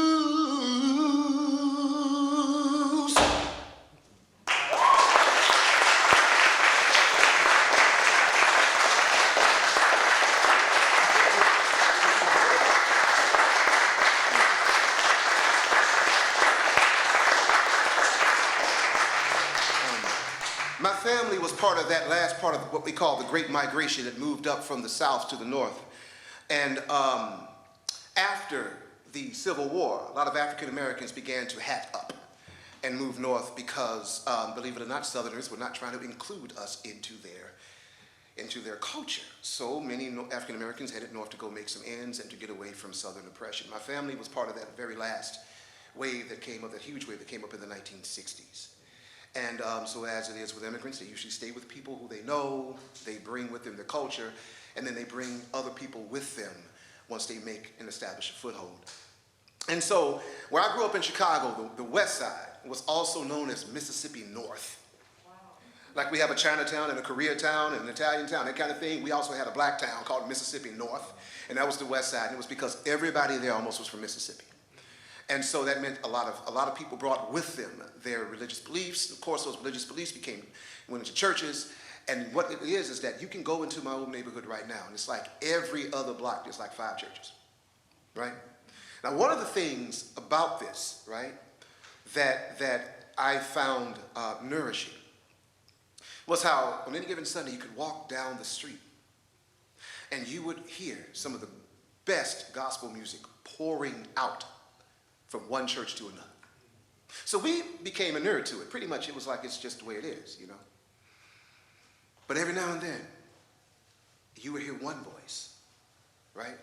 My family was part of that last part of what we call the Great Migration that moved up from the south to the north. And after the Civil War, a lot of African Americans began to hat up and move north because, believe it or not, Southerners were not trying to include us into their culture. So many African Americans headed north to go make some ends and to get away from Southern oppression. My family was part of that very last wave that came up, that huge wave that came up in the 1960s. And so as it is with immigrants, they usually stay with people who they know, they bring with them their culture, and then they bring other people with them once they make and establish a foothold. And so where I grew up in Chicago, the West Side was also known as Mississippi North. Like we have a Chinatown and a Koreatown and an Italian town, that kind of thing. We also had a black town called Mississippi North, and that was the West Side. And it was because everybody there almost was from Mississippi. And so that meant a lot of people brought with them their religious beliefs. Of course, those religious beliefs went into churches. And what it is that you can go into my old neighborhood right now, and it's like every other block, there's like 5 churches, right? Now, one of the things about this, right, that I found nourishing was how on any given Sunday you could walk down the street and you would hear some of the best gospel music pouring out from one church to another. So we became inured to it. Pretty much it was like it's just the way it is, you know. But every now and then you would hear one voice, right,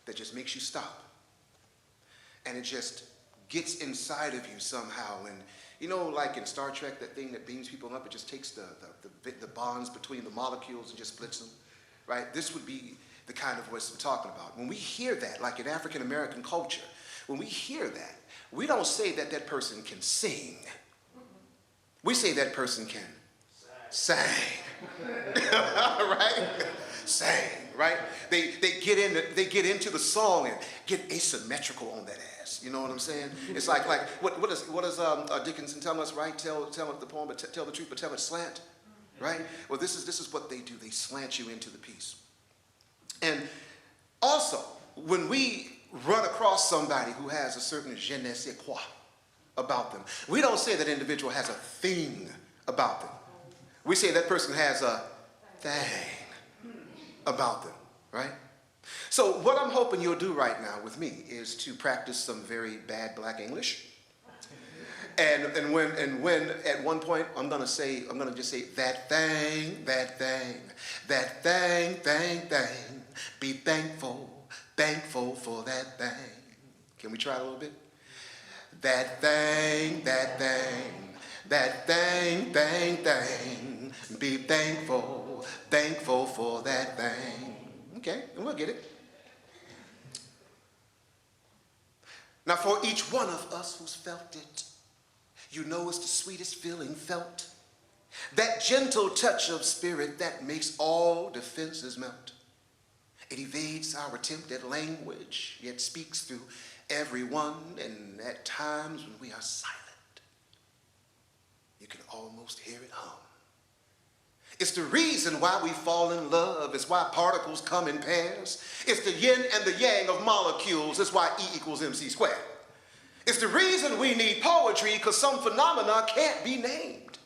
that just makes you stop. And it just gets inside of you somehow. And you know, like in Star Trek, that thing that beams people up, it just takes the bonds between the molecules and just splits them, right? This would be the kind of voice I'm talking about. When we hear that, like in African American culture, when we hear that, we don't say that that person can sing. We say that person can sing. Right? Sing, right? They get into the song and get asymmetrical on that ass. You know what I'm saying? It's like what does Dickinson tell us, right? Tell the poem, but tell the truth, but tell it slant, right? Well, this is what they do. They slant you into the piece. And also, when we run across somebody who has a certain je ne sais quoi about them, we don't say that individual has a thing about them. We say that person has a thing about them, right? So what I'm hoping you'll do right now with me is to practice some very bad black English. And when at one point I'm gonna just say that thing, be thankful for that thing. Can we try it a little bit? That thing, be thankful for that thing. Okay, and we'll get it. Now for each one of us who's felt it, you know it's the sweetest feeling felt. That gentle touch of spirit that makes all defenses melt. It evades our attempt at language, yet speaks through everyone, and at times when we are silent, you can almost hear it hum. It's the reason why we fall in love. It's why particles come in pairs. It's the yin and the yang of molecules. It's why E equals MC squared. It's the reason we need poetry, because some phenomena can't be named.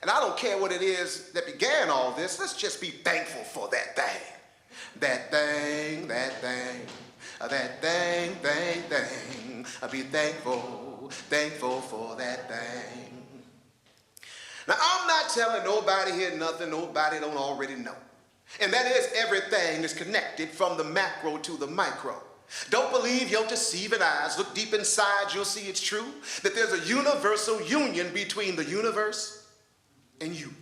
And I don't care what it is that began all this. Let's just be thankful for that thing. That thing. I'll be thankful for that thing. Now, I'm not telling nobody here nothing nobody don't already know. And that is everything is connected from the macro to the micro. Don't believe your deceiving eyes. Look deep inside, you'll see it's true. That there's a universal union between the universe and you.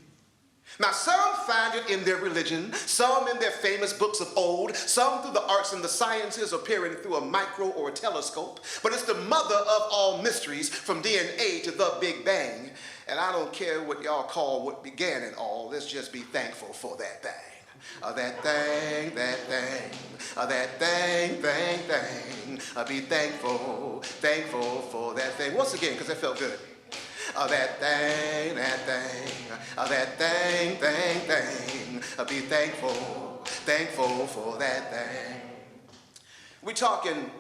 Now, some find it in their religion, some in their famous books of old, some through the arts and the sciences appearing through a micro or a telescope. But it's the mother of all mysteries, from DNA to the Big Bang. And I don't care what y'all call what began it all. Let's just be thankful for that thing. That thing. I'll be thankful for that thing. Once again, because that felt good. That thing. I'll be thankful for that thing. We're talking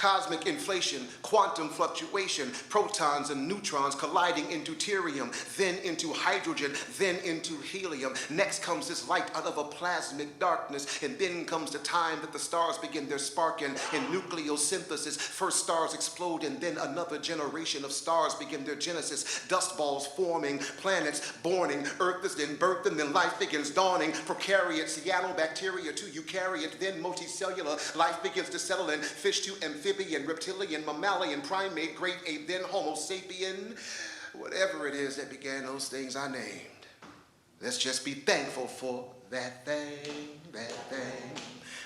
Cosmic inflation, quantum fluctuation, protons and neutrons colliding into deuterium, then into hydrogen, then into helium. Next comes this light out of a plasmic darkness, and then comes the time that the stars begin their sparking in nucleosynthesis. First stars explode, and then another generation of stars begin their genesis. Dust balls forming, planets borning, Earth is then birthed, and then life begins dawning. Prokaryote, cyanobacteria to eukaryote, then multicellular. Life begins to settle in, fish to amphibian, reptilian, mammalian, primate, great ape, then Homo sapien. Whatever it is that began those things I named. Let's just be thankful for that thing, that thing.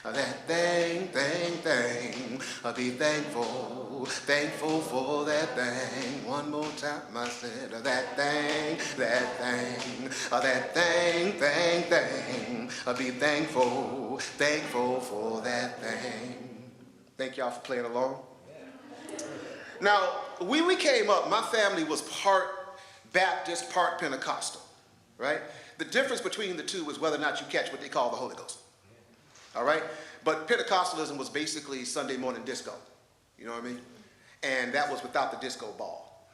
That thing. Be thankful for that thing. One more time I said that thing. Be thankful for that thing. Thank y'all for playing along. Now, when we came up, my family was part Baptist, part Pentecostal, right? The difference between the two is whether or not you catch what they call the Holy Ghost. All right? But Pentecostalism was basically Sunday morning disco. You know what I mean? And that was without the disco ball.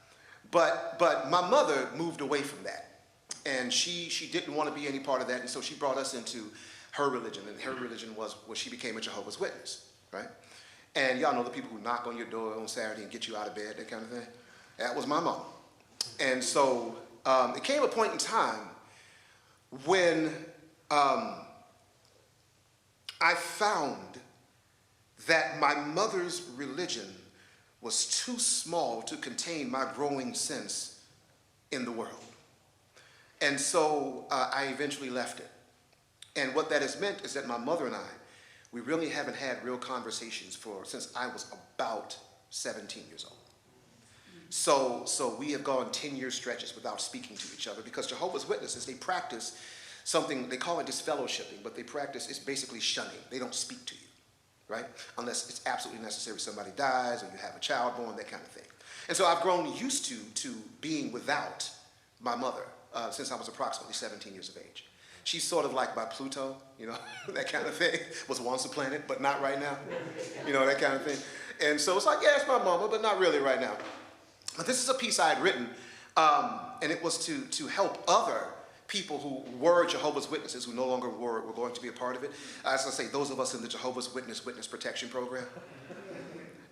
But my mother moved away from that. And she didn't want to be any part of that, and so she brought us into her religion. And her religion was when she became a Jehovah's Witness, right? And y'all know the people who knock on your door on Saturday and get you out of bed, that kind of thing. That was my mom. And so it came a point in time when I found that my mother's religion was too small to contain my growing sense in the world. And so I eventually left it. And what that has meant is that my mother and I, we really haven't had real conversations since I was about 17 years old. So we have gone 10-year stretches without speaking to each other, because Jehovah's Witnesses, they practice something, they call it disfellowshipping, but they practice, it's basically shunning. They don't speak to you, right? Unless it's absolutely necessary. Somebody dies or you have a child born, that kind of thing. And so I've grown used to being without my mother since I was approximately 17 years of age. She's sort of like my Pluto, you know, that kind of thing. Was once a planet, but not right now. You know, that kind of thing. And so it's like, yeah, it's my mama, but not really right now. But this is a piece I had written, and it was to help other people who were Jehovah's Witnesses, who no longer were going to be a part of it. As I say, those of us in the Jehovah's Witness Protection Program.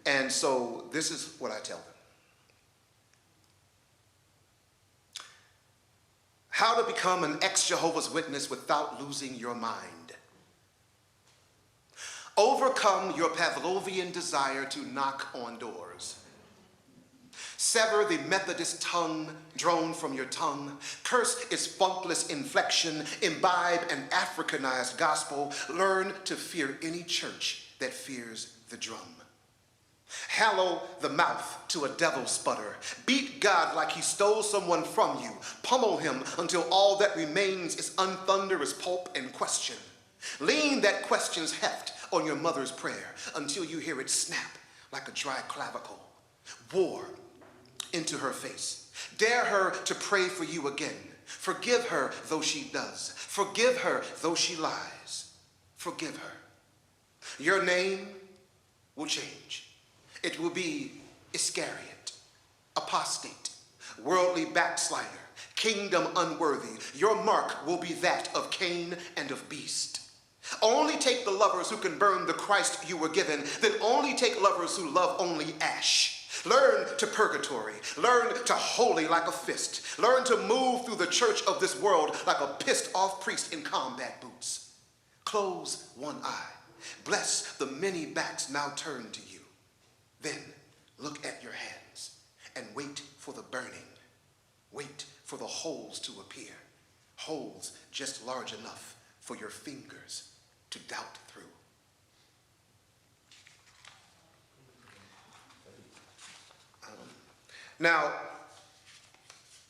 And so this is what I tell them. How to become an ex-Jehovah's Witness without losing your mind. Overcome your Pavlovian desire to knock on doors. Sever the Methodist tongue drone from your tongue. Curse its funkless inflection. Imbibe an Africanized gospel. Learn to fear any church that fears the drum. Hallow the mouth to a devil sputter. Beat God like he stole someone from you. Pummel him until all that remains is unthunderous pulp and question. Lean that question's heft on your mother's prayer until you hear it snap like a dry clavicle. War into her face. Dare her to pray for you again. Forgive her though she does. Forgive her though she lies. Forgive her. Your name will change. It will be Iscariot, apostate, worldly backslider, kingdom unworthy. Your mark will be that of Cain and of beast. Only take the lovers who can burn the Christ you were given, then only take lovers who love only ash. Learn to purgatory. Learn to holy like a fist. Learn to move through the church of this world like a pissed off priest in combat boots. Close one eye. Bless the many backs now turned to you. Then look at your hands and wait for the burning. Wait for the holes to appear. Holes just large enough for your fingers to doubt through. Now,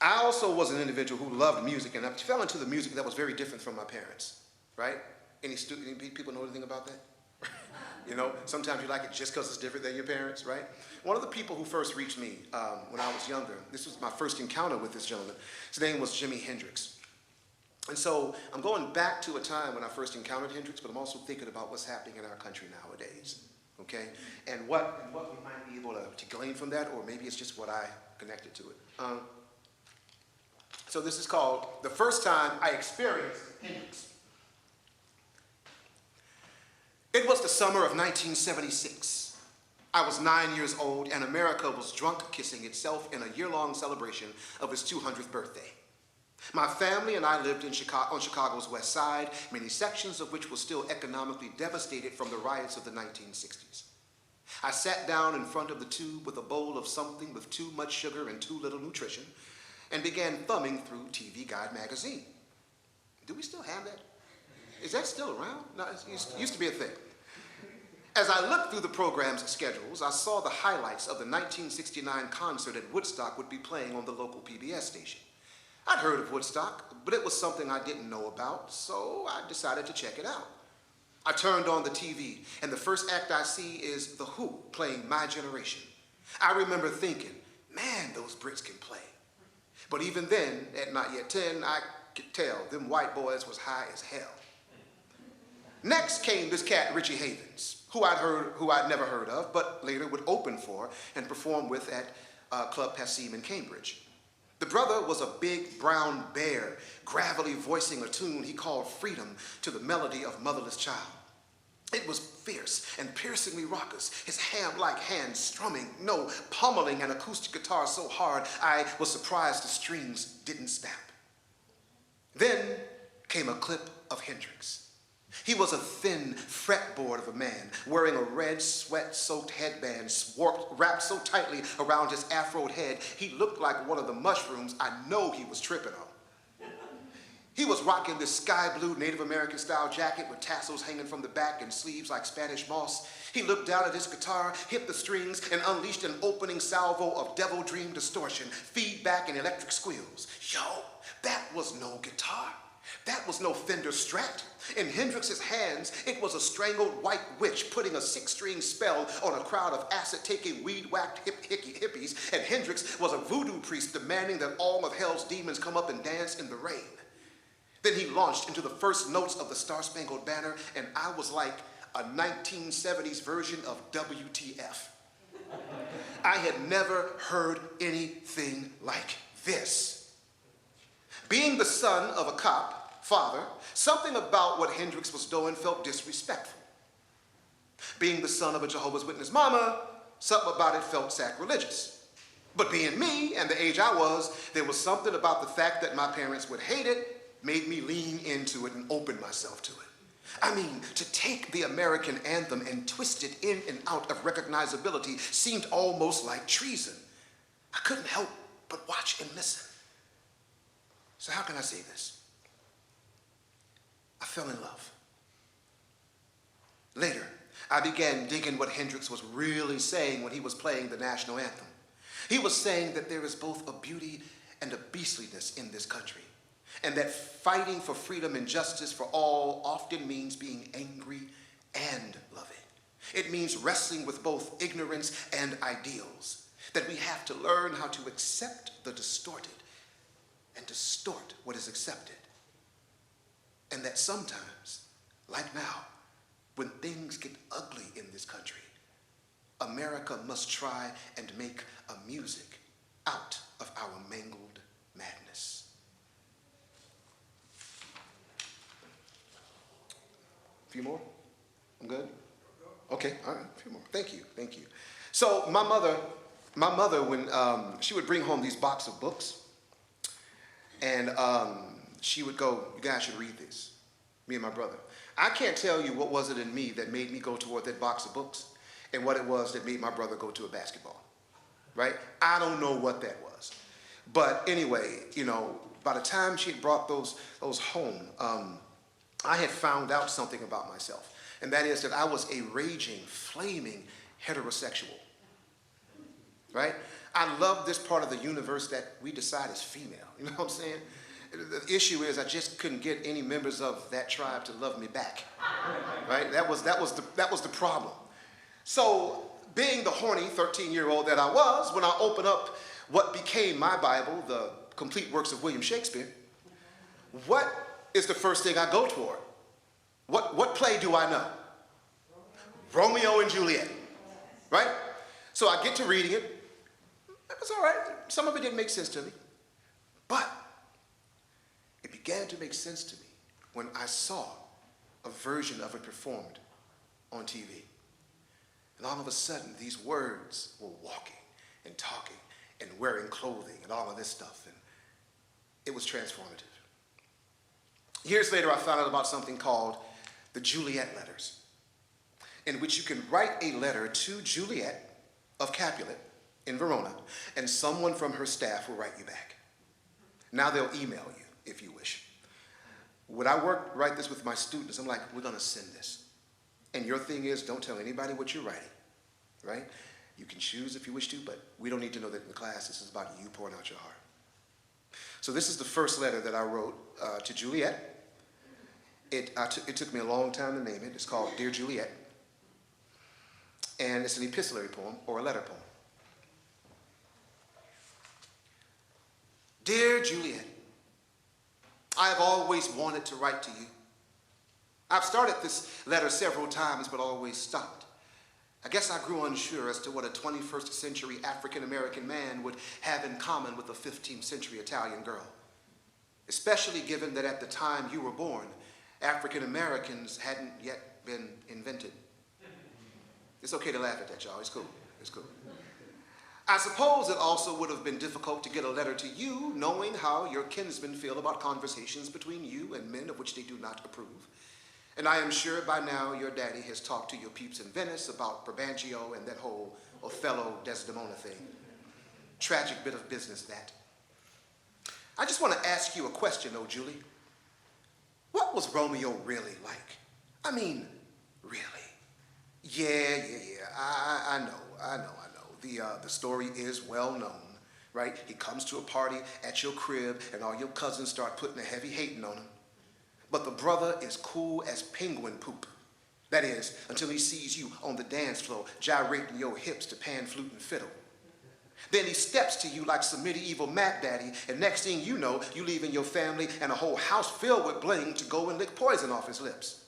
I also was an individual who loved music, and I fell into the music that was very different from my parents, right? Any people know anything about that? You know, sometimes you like it just because it's different than your parents, right? One of the people who first reached me when I was younger, this was my first encounter with this gentleman. His name was Jimi Hendrix. And so I'm going back to a time when I first encountered Hendrix, but I'm also thinking about what's happening in our country nowadays, okay? And what we might be able to glean from that, or maybe it's just what I connected to it. So this is called The First Time I Experienced Hendrix. It was the summer of 1976. I was 9 years old, and America was drunk kissing itself in a year-long celebration of its 200th birthday. My family and I lived in on Chicago's West Side, many sections of which were still economically devastated from the riots of the 1960s. I sat down in front of the tube with a bowl of something with too much sugar and too little nutrition, and began thumbing through TV Guide magazine. Do we still have that? Is that still around? No, it used to be a thing. As I looked through the program's schedules, I saw the highlights of the 1969 concert at Woodstock would be playing on the local PBS station. I'd heard of Woodstock, but it was something I didn't know about, so I decided to check it out. I turned on the TV, and the first act I see is The Who playing My Generation. I remember thinking, man, those Brits can play. But even then, at not yet 10, I could tell them white boys was high as hell. Next came this cat, Richie Havens, who I'd never heard of, but later would open for and perform with at Club Passim in Cambridge. The brother was a big brown bear, gravelly voicing a tune he called Freedom to the melody of Motherless Child. It was fierce and piercingly raucous, his ham-like hands strumming, no, pummeling an acoustic guitar so hard I was surprised the strings didn't snap. Then came a clip of Hendrix. He was a thin fretboard of a man, wearing a red sweat-soaked headband wrapped so tightly around his afroed head, he looked like one of the mushrooms I know he was tripping on. He was rocking this sky blue Native American style jacket with tassels hanging from the back and sleeves like Spanish moss. He looked down at his guitar, hit the strings, and unleashed an opening salvo of devil dream distortion, feedback, and electric squeals. Yo, that was no guitar. That was no Fender Strat. In Hendrix's hands, it was a strangled white witch putting a 6-string spell on a crowd of acid-taking, weed-whacked hippies, and Hendrix was a voodoo priest demanding that all of hell's demons come up and dance in the rain. Then he launched into the first notes of the Star-Spangled Banner, and I was like a 1970s version of WTF. I had never heard anything like this. Being the son of a cop, father, something about what Hendrix was doing felt disrespectful. Being the son of a Jehovah's Witness mama, something about it felt sacrilegious. But being me and the age I was, there was something about the fact that my parents would hate it, made me lean into it and open myself to it. I mean, to take the American anthem and twist it in and out of recognizability seemed almost like treason. I couldn't help but watch and listen. So how can I say this? I fell in love. Later, I began digging what Hendrix was really saying when he was playing the national anthem. He was saying that there is both a beauty and a beastliness in this country, and that fighting for freedom and justice for all often means being angry and loving. It means wrestling with both ignorance and ideals, that we have to learn how to accept the distorted and distort what is accepted. And that sometimes, like now, when things get ugly in this country, America must try and make a music out of our mangled madness. A few more? I'm good? Okay, all right, a few more. Thank you, thank you. So my mother, when she would bring home these box of books, and she would go, you guys should read this, me and my brother. I can't tell you what was it in me that made me go toward that box of books and what it was that made my brother go to a basketball, right? I don't know what that was. But anyway, you know, by the time she had brought those home, I had found out something about myself, and that is that I was a raging, flaming heterosexual, right? I love this part of the universe that we decide is female, you know what I'm saying? The issue is I just couldn't get any members of that tribe to love me back, right? That was the problem. So being the horny 13-year-old that I was, when I opened up what became my Bible, the complete works of William Shakespeare, what is the first thing I go toward? What play do I know? Romeo and Juliet, right? So I get to reading it. It was all right. Some of it didn't make sense to me. But it began to make sense to me when I saw a version of it performed on TV. And all of a sudden, these words were walking and talking and wearing clothing and all of this stuff. And it was transformative. Years later, I found out about something called the Juliet letters, in which you can write a letter to Juliet of Capulet in Verona, and someone from her staff will write you back. Now they'll email you if you wish. When I write this with my students, I'm like, we're gonna send this. And your thing is, don't tell anybody what you're writing, right? You can choose if you wish to, but we don't need to know that in the class. This is about you pouring out your heart. So this is the first letter that I wrote to Juliet. It took me a long time to name it. It's called Dear Juliet. And it's an epistolary poem, or a letter poem. Dear Juliet, I have always wanted to write to you. I've started this letter several times, but always stopped. I guess I grew unsure as to what a 21st century African-American man would have in common with a 15th century Italian girl, especially given that at the time you were born, African-Americans hadn't yet been invented. It's okay to laugh at that, y'all. It's cool. It's cool. I suppose it also would have been difficult to get a letter to you, knowing how your kinsmen feel about conversations between you and men of which they do not approve. And I am sure by now your daddy has talked to your peeps in Venice about Brabantio and that whole Othello-Desdemona thing. Tragic bit of business, that. I just want to ask you a question, though, Julie. What was Romeo really like? I mean, really? Yeah. I know. The story is well known, right? He comes to a party at your crib and all your cousins start putting a heavy hating on him. But the brother is cool as penguin poop. That is, until he sees you on the dance floor gyrating your hips to pan, flute, and fiddle. Then he steps to you like some medieval Mac Daddy, and next thing you know, you leaving your family and a whole house filled with bling to go and lick poison off his lips.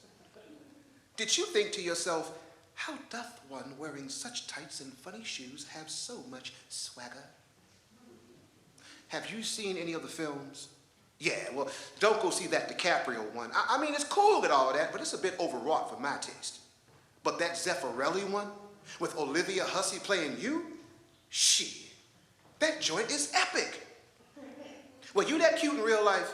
Did you think to yourself, how doth one wearing such tights and funny shoes have so much swagger? Have you seen any of the films? Yeah, well, don't go see that DiCaprio one. I mean, it's cool and all that, but it's a bit overwrought for my taste. But that Zeffirelli one, with Olivia Hussey playing you? Shit, that joint is epic. Well, you that cute in real life?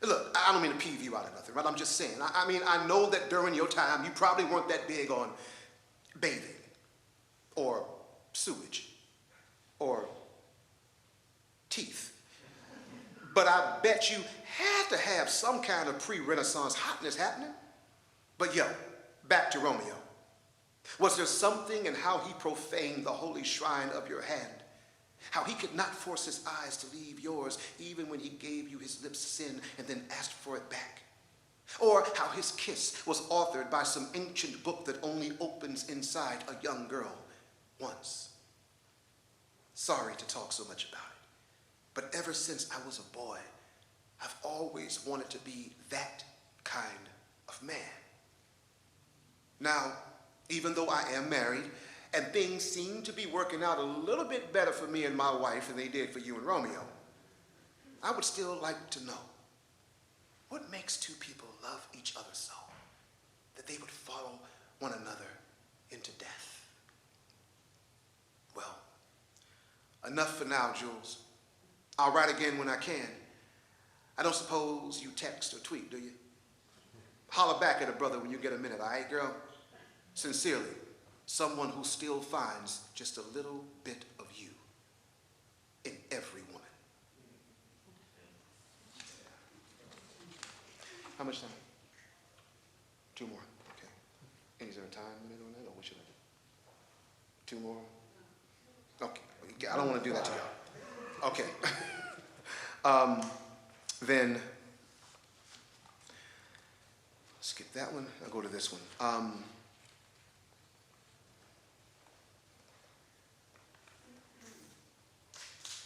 Look, I don't mean to peeve you out of nothing, right? I'm just saying. I mean, I know that during your time, you probably weren't that big on bathing, or sewage, or teeth. But I bet you had to have some kind of pre-Renaissance hotness happening. But yo, back to Romeo. Was there something in how he profaned the holy shrine of your hand? How he could not force his eyes to leave yours even when he gave you his lips' sin and then asked for it back? Or how his kiss was authored by some ancient book that only opens inside a young girl once? Sorry to talk so much about it. But ever since I was a boy, I've always wanted to be that kind of man. Now, even though I am married, and things seem to be working out a little bit better for me and my wife than they did for you and Romeo, I would still like to know, what makes two people love each other so that they would follow one another into death? Well, enough for now, Jules. I'll write again when I can. I don't suppose you text or tweet, do you? Holler back at a brother when you get a minute, all right, girl? Sincerely, someone who still finds just a little bit of you in every woman. How much time? 2 more, okay. Is there a time limit on that, or what should I do? 2 more? Okay, I don't want to do that to y'all. Okay. Then, skip that one. I'll go to this one.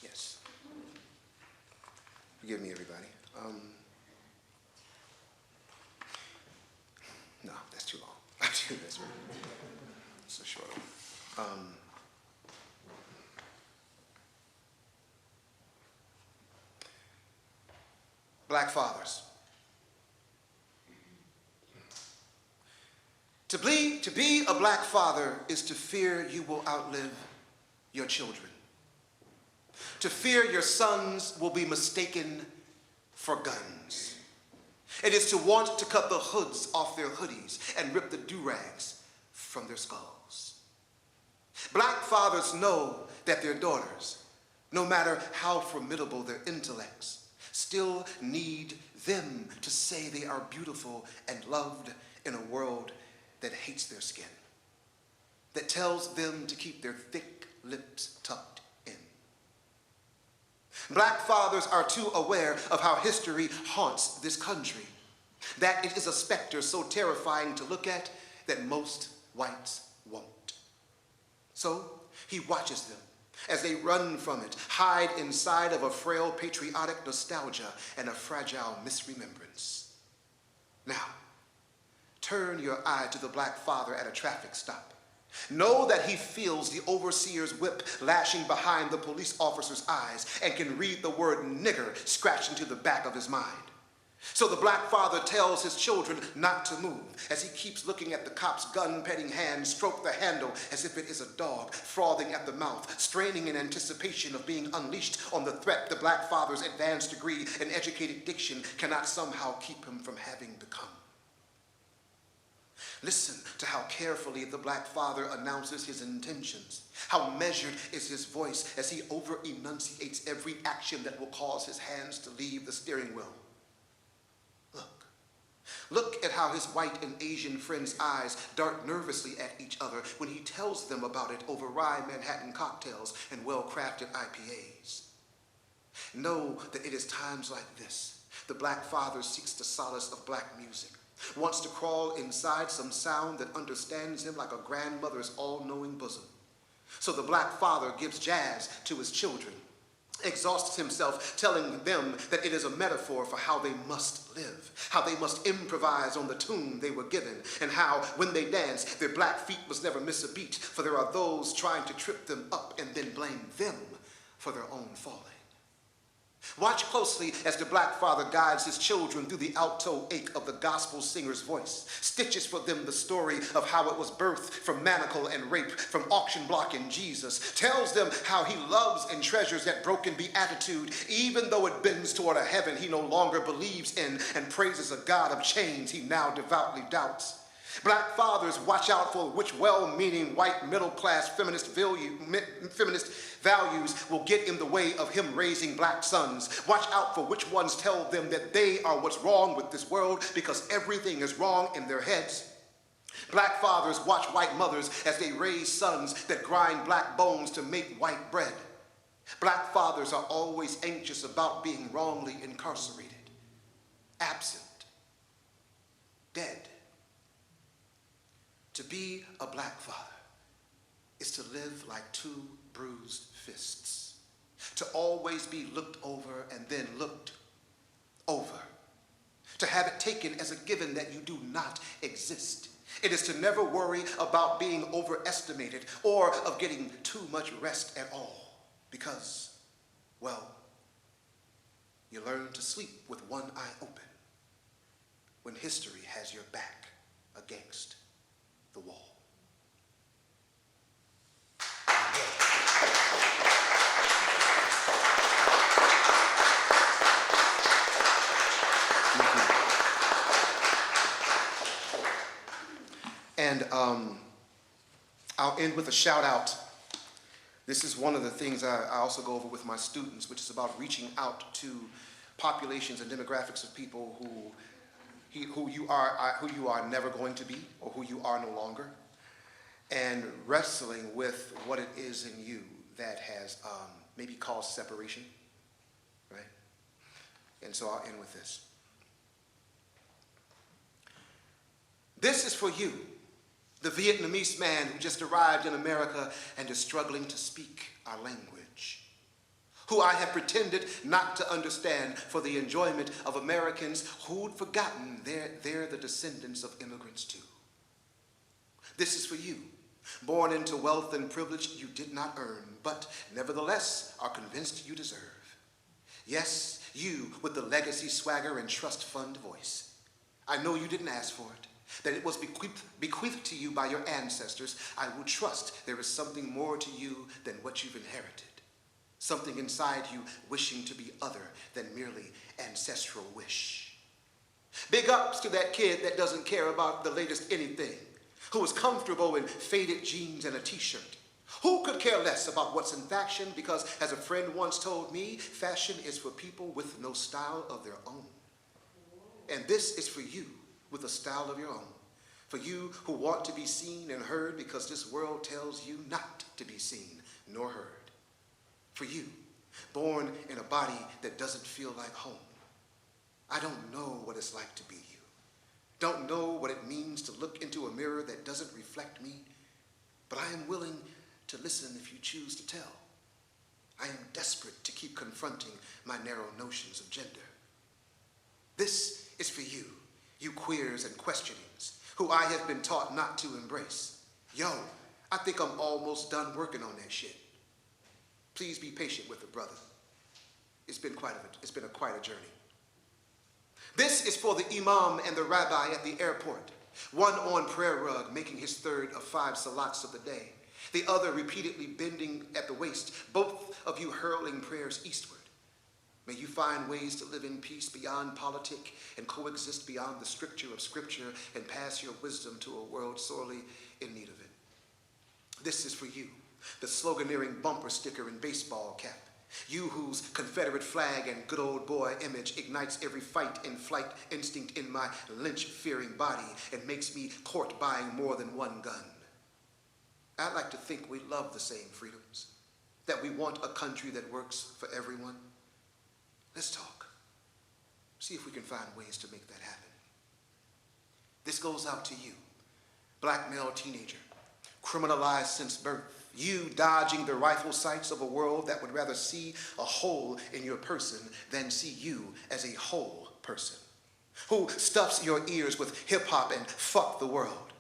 Yes. Forgive me, everybody. No, that's too long. I'll do this one. It's a short one. Black fathers. To be a black father is to fear you will outlive your children. To fear your sons will be mistaken for guns. It is to want to cut the hoods off their hoodies and rip the do-rags from their skulls. Black fathers know that their daughters, no matter how formidable their intellects, still need them to say they are beautiful and loved in a world that hates their skin, that tells them to keep their thick lips tucked in. Black fathers are too aware of how history haunts this country, that it is a specter so terrifying to look at that most whites won't. So he watches them as they run from it, hide inside of a frail patriotic nostalgia and a fragile misremembrance. Now, turn your eye to the black father at a traffic stop. Know that he feels the overseer's whip lashing behind the police officer's eyes and can read the word nigger scratched into the back of his mind. So the black father tells his children not to move as he keeps looking at the cop's gun-petting hand stroke the handle as if it is a dog, frothing at the mouth, straining in anticipation of being unleashed on the threat the black father's advanced degree and educated diction cannot somehow keep him from having become. Listen to how carefully the black father announces his intentions, how measured is his voice as he over-enunciates every action that will cause his hands to leave the steering wheel. Look at how his white and Asian friends' eyes dart nervously at each other when he tells them about it over rye Manhattan cocktails and well-crafted IPAs. Know that it is times like this the black father seeks the solace of black music, wants to crawl inside some sound that understands him like a grandmother's all-knowing bosom. So the black father gives jazz to his children, exhausts himself telling them that it is a metaphor for how they must live, how they must improvise on the tune they were given, and how, when they dance, their black feet must never miss a beat, for there are those trying to trip them up and then blame them for their own falling. Watch closely as the black father guides his children through the alto ache of the gospel singer's voice, stitches for them the story of how it was birthed from manacle and rape, from auction block and Jesus, tells them how he loves and treasures that broken beatitude, even though it bends toward a heaven he no longer believes in, and praises a God of chains he now devoutly doubts. Black fathers, watch out for which well-meaning white middle-class feminist values will get in the way of him raising black sons. Watch out for which ones tell them that they are what's wrong with this world because everything is wrong in their heads. Black fathers watch white mothers as they raise sons that grind black bones to make white bread. Black fathers are always anxious about being wrongly incarcerated, absent, dead. To be a black father is to live like two bruised fists, to always be looked over and then looked over, to have it taken as a given that you do not exist. It is to never worry about being overestimated or of getting too much rest at all because, well, you learn to sleep with one eye open when history has your back against the wall. And I'll end with a shout out. This is one of the things I also go over with my students, which is about reaching out to populations and demographics of people who you are never going to be or who you are no longer, and wrestling with what it is in you that has maybe caused separation, right? And so I'll end with this. This is for you, the Vietnamese man who just arrived in America and is struggling to speak our language, who I have pretended not to understand for the enjoyment of Americans who'd forgotten they're the descendants of immigrants too. This is for you, Born into wealth and privilege you did not earn, but nevertheless are convinced you deserve. Yes, you with the legacy swagger and trust fund voice. I know you didn't ask for it, that it was bequeathed to you by your ancestors. I will trust there is something more to you than what you've inherited. Something inside you wishing to be other than merely ancestral wish. Big ups to that kid that doesn't care about the latest anything, who is comfortable in faded jeans and a t-shirt. Who could care less about what's in fashion? Because as a friend once told me, fashion is for people with no style of their own. And this is for you with a style of your own. For you who want to be seen and heard because this world tells you not to be seen nor heard. For you, born in a body that doesn't feel like home. I don't know what it's like to be you. Don't know what it means to look into a mirror that doesn't reflect me, but I am willing to listen if you choose to tell. I am desperate to keep confronting my narrow notions of gender. This is for you, you queers and questionings, who I have been taught not to embrace. Yo, I think I'm almost done working on that shit. Please be patient with it, brother. It's been quite a journey. This is for the imam and the rabbi at the airport, one on prayer rug making his third of 5 salats of the day, the other repeatedly bending at the waist, both of you hurling prayers eastward. May you find ways to live in peace beyond politic and coexist beyond the stricture of scripture and pass your wisdom to a world sorely in need of it. This is for you, the sloganeering bumper sticker and baseball cap. You whose Confederate flag and good old boy image ignites every fight and flight instinct in my lynch-fearing body and makes me court buying more than one gun. I like to think we love the same freedoms, that we want a country that works for everyone. Let's talk. See if we can find ways to make that happen. This goes out to you, black male teenager, criminalized since birth. You dodging the rifle sights of a world that would rather see a hole in your person than see you as a whole person. Who stuffs your ears with hip-hop and fuck the world.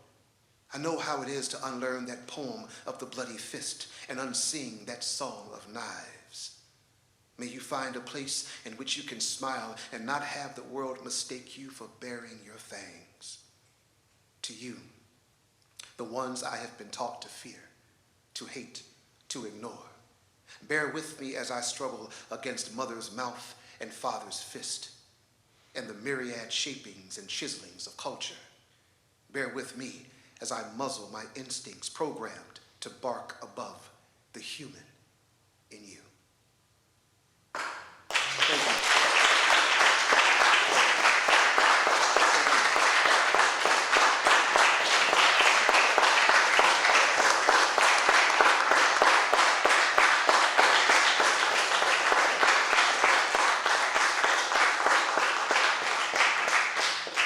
I know how it is to unlearn that poem of the bloody fist and unsing that song of knives. May you find a place in which you can smile and not have the world mistake you for bearing your fangs. To you, the ones I have been taught to fear, to hate, to ignore. Bear with me as I struggle against mother's mouth and father's fist and the myriad shapings and chiselings of culture. Bear with me as I muzzle my instincts programmed to bark above the human in you. Thank you.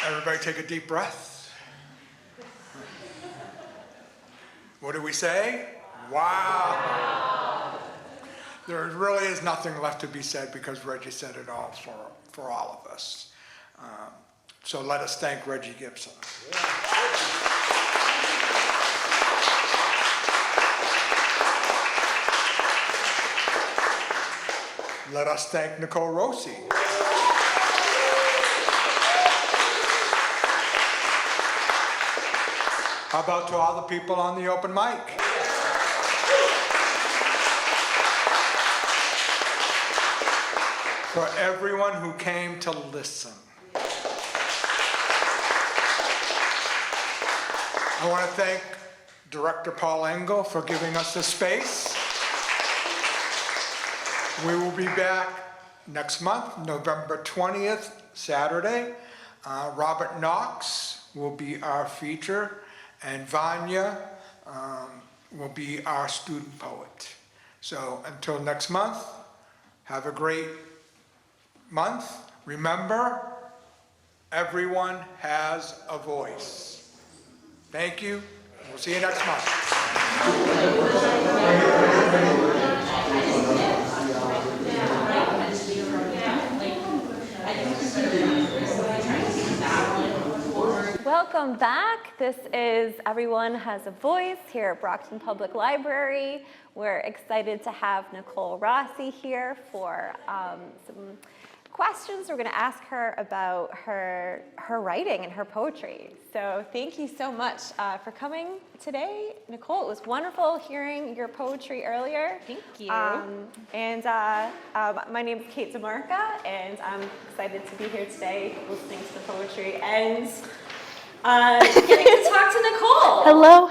Everybody take a deep breath. What do we say? Wow. There really is nothing left to be said because Reggie said it all for all of us. So let us thank Reggie Gibson. Let us thank Nicole Rossi. How about to all the people on the open mic? For everyone who came to listen. I want to thank Director Paul Engel for giving us this space. We will be back next month, November 20th, Saturday. Robert Knox will be our feature. And Vanya will be our student poet. So until next month, have a great month. Remember, everyone has a voice. Thank you. We'll see you next month. Welcome back. This is Everyone Has a Voice here at Brockton Public Library. We're excited to have Nicole Rossi here for some questions. We're going to ask her about her writing and her poetry. So thank you so much for coming today. Nicole, it was wonderful hearing your poetry earlier. Thank you. My name is Kate DeMarca, and I'm excited to be here today listening to the poetry and getting to talk to Nicole. Hello.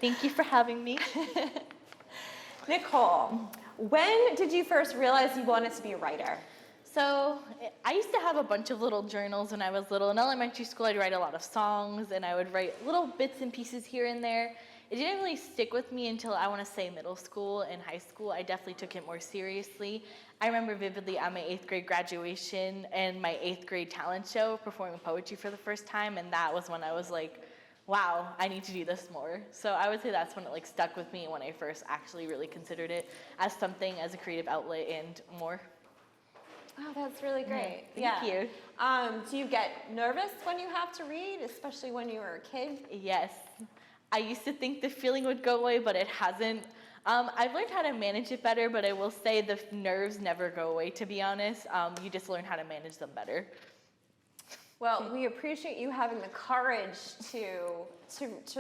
Thank you for having me. Nicole, when did you first realize you wanted to be a writer? So I used to have a bunch of little journals when I was little. In elementary school, I'd write a lot of songs, and I would write little bits and pieces here and there. It didn't really stick with me until, I want to say, middle school and high school. I definitely took it more seriously. I remember vividly at my 8th grade graduation and my 8th grade talent show performing poetry for the first time, and that was when I was like, wow, I need to do this more. So I would say that's when it stuck with me, when I first actually really considered it as something, as a creative outlet and more. Oh, that's really great. Thank you. Do you get nervous when you have to read, especially when you were a kid? Yes. I used to think the feeling would go away, but it hasn't. I've learned how to manage it better, but I will say the nerves never go away, to be honest. You just learn how to manage them better. Well, we appreciate you having the courage to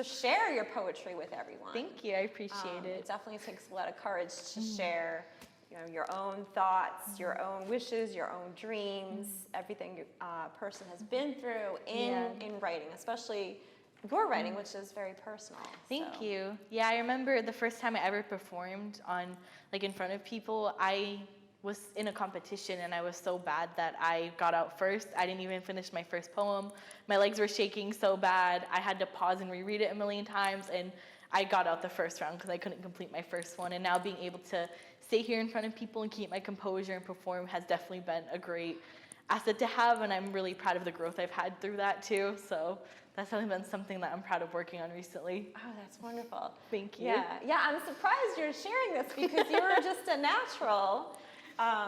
share your poetry with everyone. Thank you. I appreciate it. It definitely takes a lot of courage to share your own thoughts, your own wishes, your own dreams, everything a person has been through in writing, especially your writing, which is very personal. Thank you. Yeah, I remember the first time I ever performed in front of people, I was in a competition and I was so bad that I got out first. I didn't even finish my first poem. My legs were shaking so bad. I had to pause and reread it a million times, and I got out the first round because I couldn't complete my first one. And now being able to stay here in front of people and keep my composure and perform has definitely been a great asset to have, and I'm really proud of the growth I've had through that too. So that's definitely been something that I'm proud of working on recently. Oh, that's wonderful. Thank you. Yeah, I'm surprised you're sharing this because you were just a natural.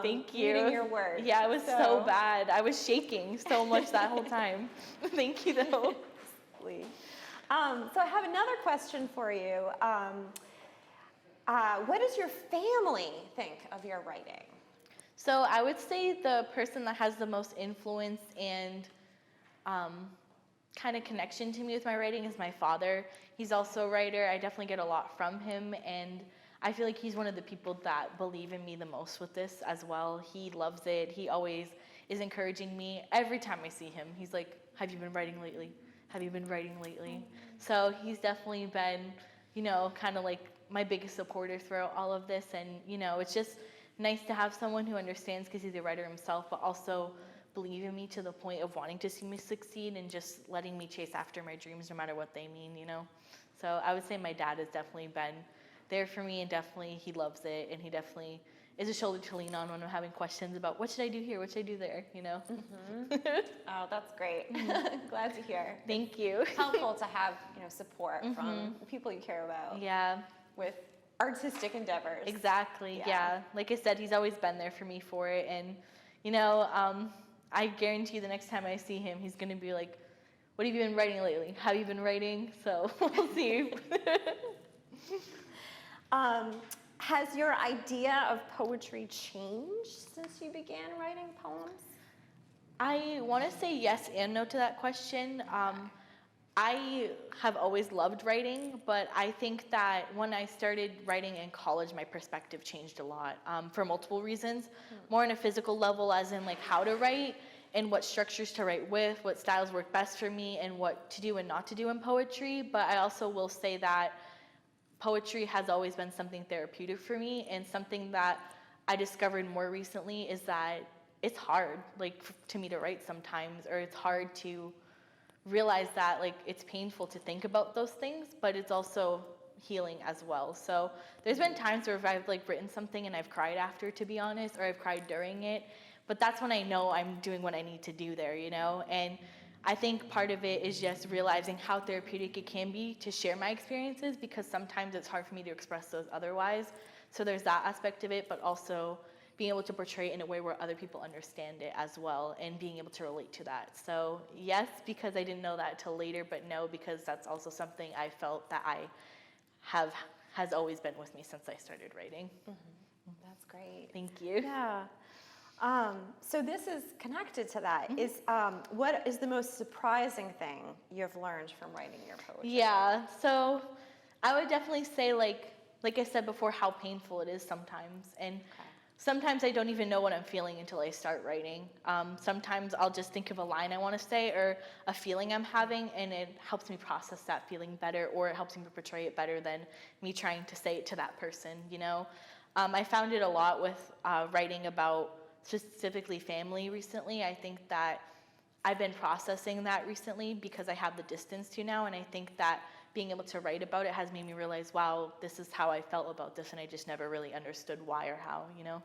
Thank you. Reading your words. Yeah, I was so bad. I was shaking so much that whole time. Thank you, though. So I have another question for you. What does your family think of your writing? So I would say the person that has the most influence and kind of connection to me with my writing is my father. He's also a writer. I definitely get a lot from him, and I feel like he's one of the people that believe in me the most with this as well. He loves it. He always is encouraging me. Every time I see him, he's like, have you been writing lately? Have you been writing lately? So he's definitely been, kind of like my biggest supporter throughout all of this. And, it's just nice to have someone who understands, because he's a writer himself, but also believe in me to the point of wanting to see me succeed and just letting me chase after my dreams no matter what they mean, So I would say my dad has definitely been there for me, and definitely he loves it, and he definitely is a shoulder to lean on when I'm having questions about what should I do here, what should I do there, Oh, that's great. Glad to hear. Thank you. It's helpful to have support from the people you care about. Yeah. With artistic endeavors. Exactly. Yeah. Like I said, he's always been there for me for it, and I guarantee you the next time I see him, he's gonna be like, "What have you been writing lately? Have you been writing?" So we'll see. Has your idea of poetry changed since you began writing poems? I want to say yes and no to that question. I have always loved writing, but I think that when I started writing in college, my perspective changed a lot for multiple reasons. More on a physical level, as in how to write and what structures to write with, what styles work best for me, and what to do and not to do in poetry. But I also will say that poetry has always been something therapeutic for me, and something that I discovered more recently is that it's hard, to me to write sometimes, or it's hard to realize that, it's painful to think about those things, but it's also healing as well. So there's been times where I've written something and I've cried after, to be honest, or I've cried during it, but that's when I know I'm doing what I need to do there, and I think part of it is just realizing how therapeutic it can be to share my experiences, because sometimes it's hard for me to express those otherwise. So there's that aspect of it, but also being able to portray it in a way where other people understand it as well and being able to relate to that. So yes, because I didn't know that till later, but no, because that's also something I felt that has always been with me since I started writing. That's great. Thank you. Yeah. So this is connected to that. Is what is the most surprising thing you've learned from writing your poetry? Yeah, so I would definitely say, like I said before, how painful it is sometimes. And sometimes I don't even know what I'm feeling until I start writing. Sometimes I'll just think of a line I want to say or a feeling I'm having, and it helps me process that feeling better, or it helps me portray it better than me trying to say it to that person, you know? I found it a lot with writing about specifically family recently. I think that I've been processing that recently because I have the distance to now, and I think that being able to write about it has made me realize, wow, this is how I felt about this, and I just never really understood why or how, you know?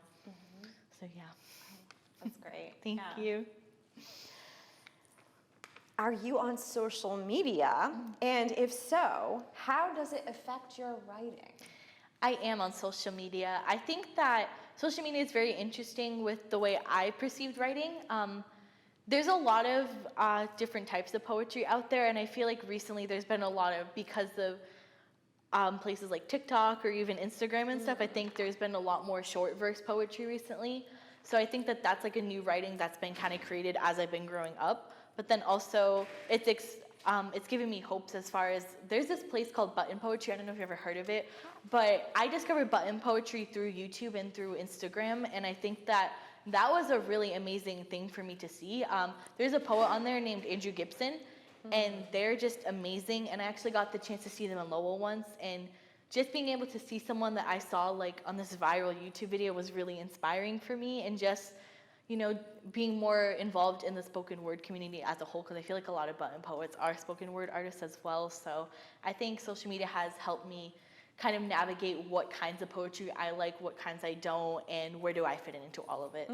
So yeah. That's great. Thank you. Are you on social media? And if so, how does it affect your writing? I am on social media. I think that social media is very interesting with the way I perceived writing. There's a lot of different types of poetry out there, and I feel like recently there's been a lot of, because of places like TikTok or even Instagram and stuff, I think there's been a lot more short verse poetry recently. So I think that that's like a new writing that's been kind of created as I've been growing up. But then also it's given me hopes as far as, there's this place called Button Poetry. I don't know if you've ever heard of it, but I discovered Button Poetry through YouTube and through Instagram, and I think that was a really amazing thing for me to see. There's a poet on there named Andrew Gibson, and they're just amazing, and I actually got the chance to see them in Lowell once, and just being able to see someone that I saw like on this viral YouTube video was really inspiring for me, and just, you know, being more involved in the spoken word community as a whole, because I feel like a lot of button poets are spoken word artists as well. So I think social media has helped me kind of navigate what kinds of poetry I like, what kinds I don't, and where do I fit into all of it.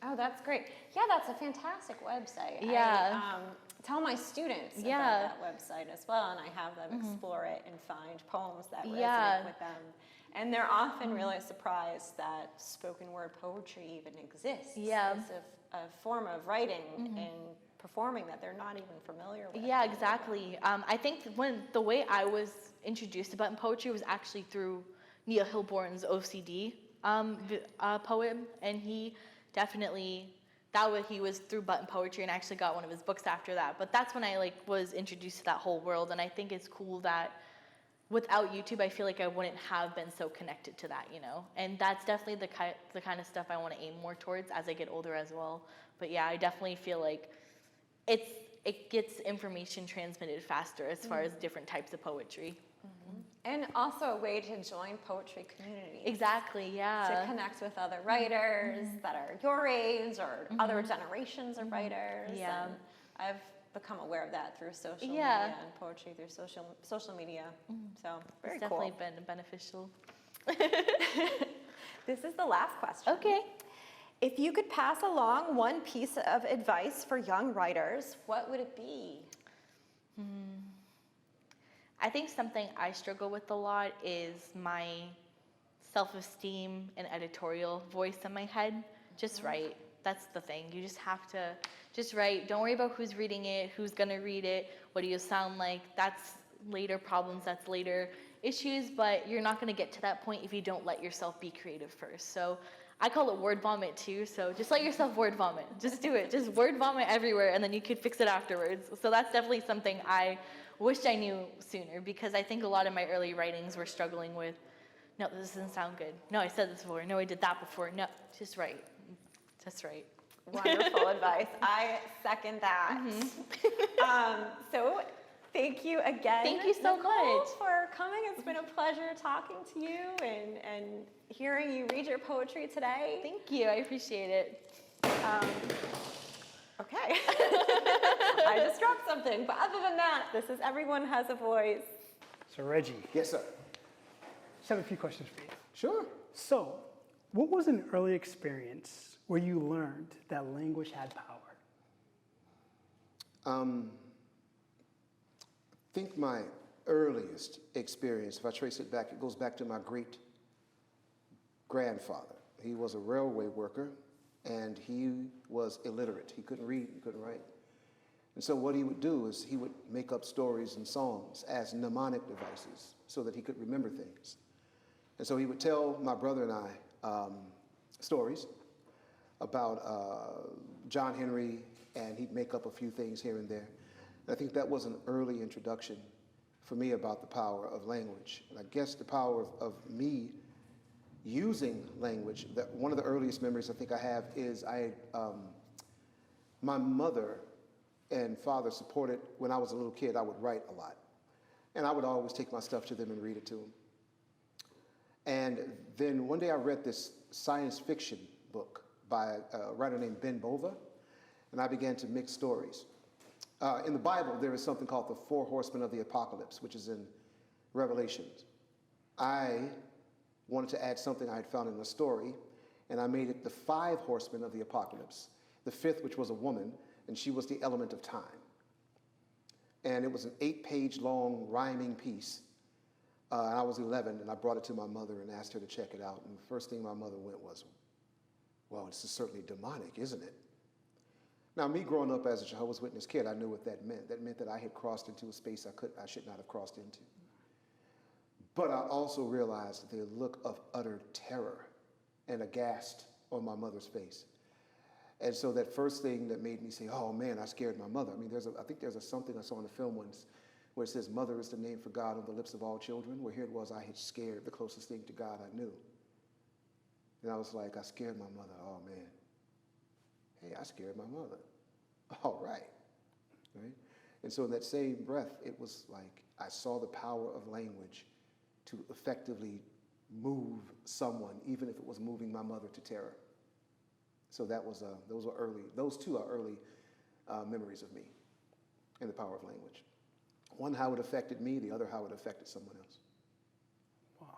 Oh, that's great. Yeah, that's a fantastic website. Yeah. I tell my students about that website as well, and I have them explore it and find poems that resonate with them. And they're often really surprised that spoken word poetry even exists. It's a form of writing and performing that they're not even familiar with. Yeah, exactly. I think the way I was introduced to button poetry was actually through Neil Hilborn's OCD poem, and he definitely, he was through button poetry, and I actually got one of his books after that. But that's when I was introduced to that whole world, and I think it's cool that without YouTube, I feel like I wouldn't have been so connected to that, you know? And that's definitely the kind of stuff I want to aim more towards as I get older as well. But yeah, I definitely feel like it gets information transmitted faster as far as different types of poetry. And also a way to join poetry communities. Exactly, yeah. To connect with other writers that are your age or other generations of writers. Yeah. And I've become aware of that through social media and poetry through social media. So very it's cool. definitely been beneficial. This is the last question. Okay. If you could pass along one piece of advice for young writers, what would it be? I think something I struggle with a lot is my self-esteem and editorial voice in my head. Just write. That's the thing. You just have to just write. Don't worry about who's reading it, who's gonna read it, what do you sound like. That's later problems, that's later issues, but you're not gonna get to that point if you don't let yourself be creative first. So I call it word vomit too, so just let yourself word vomit. Just do it. Just word vomit everywhere, and then you could fix it afterwards. So that's definitely something I wished I knew sooner, because I think a lot of my early writings were struggling with, no, this doesn't sound good. No, I said this before. No, I did that before. No, just write. Just write. Wonderful advice. I second that. So thank you again. Thank you so Nicole, much for coming. It's been a pleasure talking to you and hearing you read your poetry today. Thank you. I appreciate it. Okay. I just dropped something. But other than that, this is Everyone Has a Voice. So Reggie. Yes, sir. Just have a few questions for you. Sure. So, what was an early experience where you learned that language had power? I think my earliest experience, if I trace it back, it goes back to my great grandfather. He was a railway worker, and he was illiterate. He couldn't read, he couldn't write. And so what he would do is he would make up stories and songs as mnemonic devices so that he could remember things. And so he would tell my brother and I stories about John Henry, and he'd make up a few things here and there. And I think that was an early introduction for me about the power of language. And I guess the power of me using language, that one of the earliest memories I think I have is my mother and father supported, when I was a little kid, I would write a lot. And I would always take my stuff to them and read it to them. And then one day I read this science fiction book by a writer named Ben Bova, and I began to mix stories. In the Bible, there is something called the 4 horsemen of the apocalypse, which is in Revelations. I wanted to add something I had found in a story, and I made it the 5 horsemen of the apocalypse. The 5th, which was a woman, and she was the element of time. And it was an 8-page long rhyming piece. And I was 11, and I brought it to my mother and asked her to check it out. And the first thing my mother went was, well, this is certainly demonic, isn't it? Now, me growing up as a Jehovah's Witness kid, I knew what that meant. That meant that I had crossed into a space I should not have crossed into. But I also realized the look of utter terror and aghast on my mother's face. And so that first thing that made me say, oh man, I scared my mother. I mean, I think there's something I saw in a film once where it says, mother is the name for God on the lips of all children, where here it was, I had scared the closest thing to God I knew. And I was like, I scared my mother. Oh man. Hey, I scared my mother. All right. Right? And so in that same breath, it was like I saw the power of language to effectively move someone, even if it was moving my mother to terror. So that was those two are early memories of me and the power of language. One, how it affected me, the other, how it affected someone else. Wow.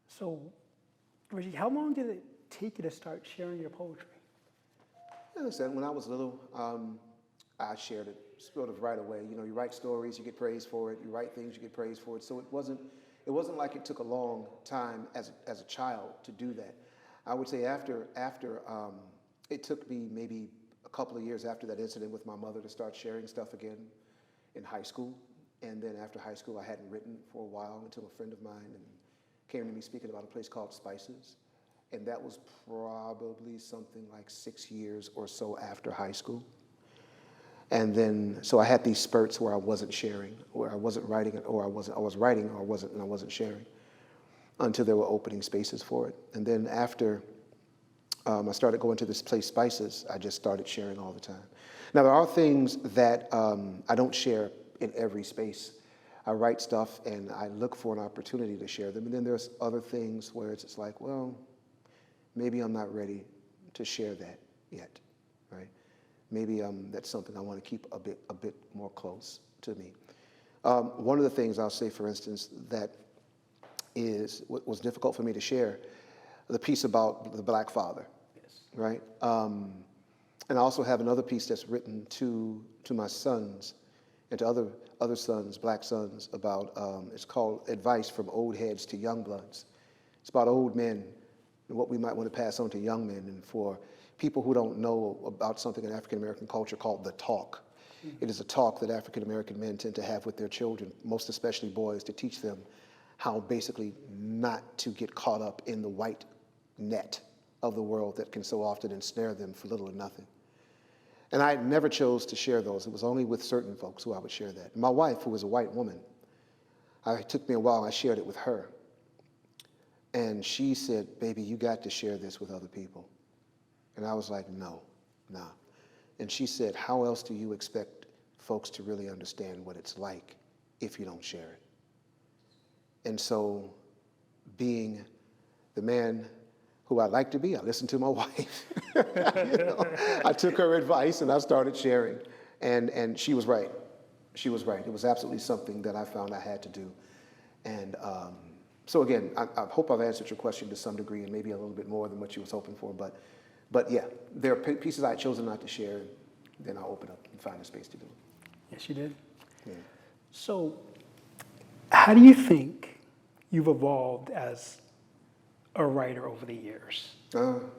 So, Reggie, how long did it take you to start sharing your poetry? As I said, when I was little, I shared it sort of right away. You know, you write stories, you get praised for it. You write things, you get praised for it. So it wasn't like it took a long time as a child to do that. I would say after it took me maybe a couple of years after that incident with my mother to start sharing stuff again in high school. And then after high school, I hadn't written for a while until a friend of mine came to me speaking about a place called Spices. And that was probably something like 6 years or so after high school. And then, so I had these spurts where I wasn't sharing, where I wasn't writing, or I was writing, or I wasn't sharing, until there were opening spaces for it. And then after I started going to this place, Spices, I just started sharing all the time. Now, there are things that I don't share in every space. I write stuff, and I look for an opportunity to share them. And then there's other things where it's like, well, maybe I'm not ready to share that yet, right? Maybe that's something I want to keep a bit more close to me. One of the things I'll say, for instance, that was difficult for me to share, the piece about the black father, yes, right? And I also have another piece that's written to my sons and to other sons, black sons, about, it's called Advice from Old Heads to Young Bloods. It's about old men and what we might want to pass on to young men, and for people who don't know about something in African-American culture called the talk. Mm-hmm. It is a talk that African-American men tend to have with their children, most especially boys, to teach them how basically not to get caught up in the white net of the world that can so often ensnare them for little or nothing. And I never chose to share those. It was only with certain folks who I would share that. My wife, who was a white woman, it took me a while, I shared it with her. And she said, baby, you got to share this with other people. And I was like, no, nah. And she said, how else do you expect folks to really understand what it's like if you don't share it? And so, being the man who I like to be, I listened to my wife. I took her advice and I started sharing. And she was right. She was right. It was absolutely something that I found I had to do. And so again, I hope I've answered your question to some degree, and maybe a little bit more than what you was hoping for. But yeah, there are pieces I had chosen not to share, and then I'll open up and find a space to do it. Yes, you did. Yeah. So how do you think you've evolved as a writer over the years? Well,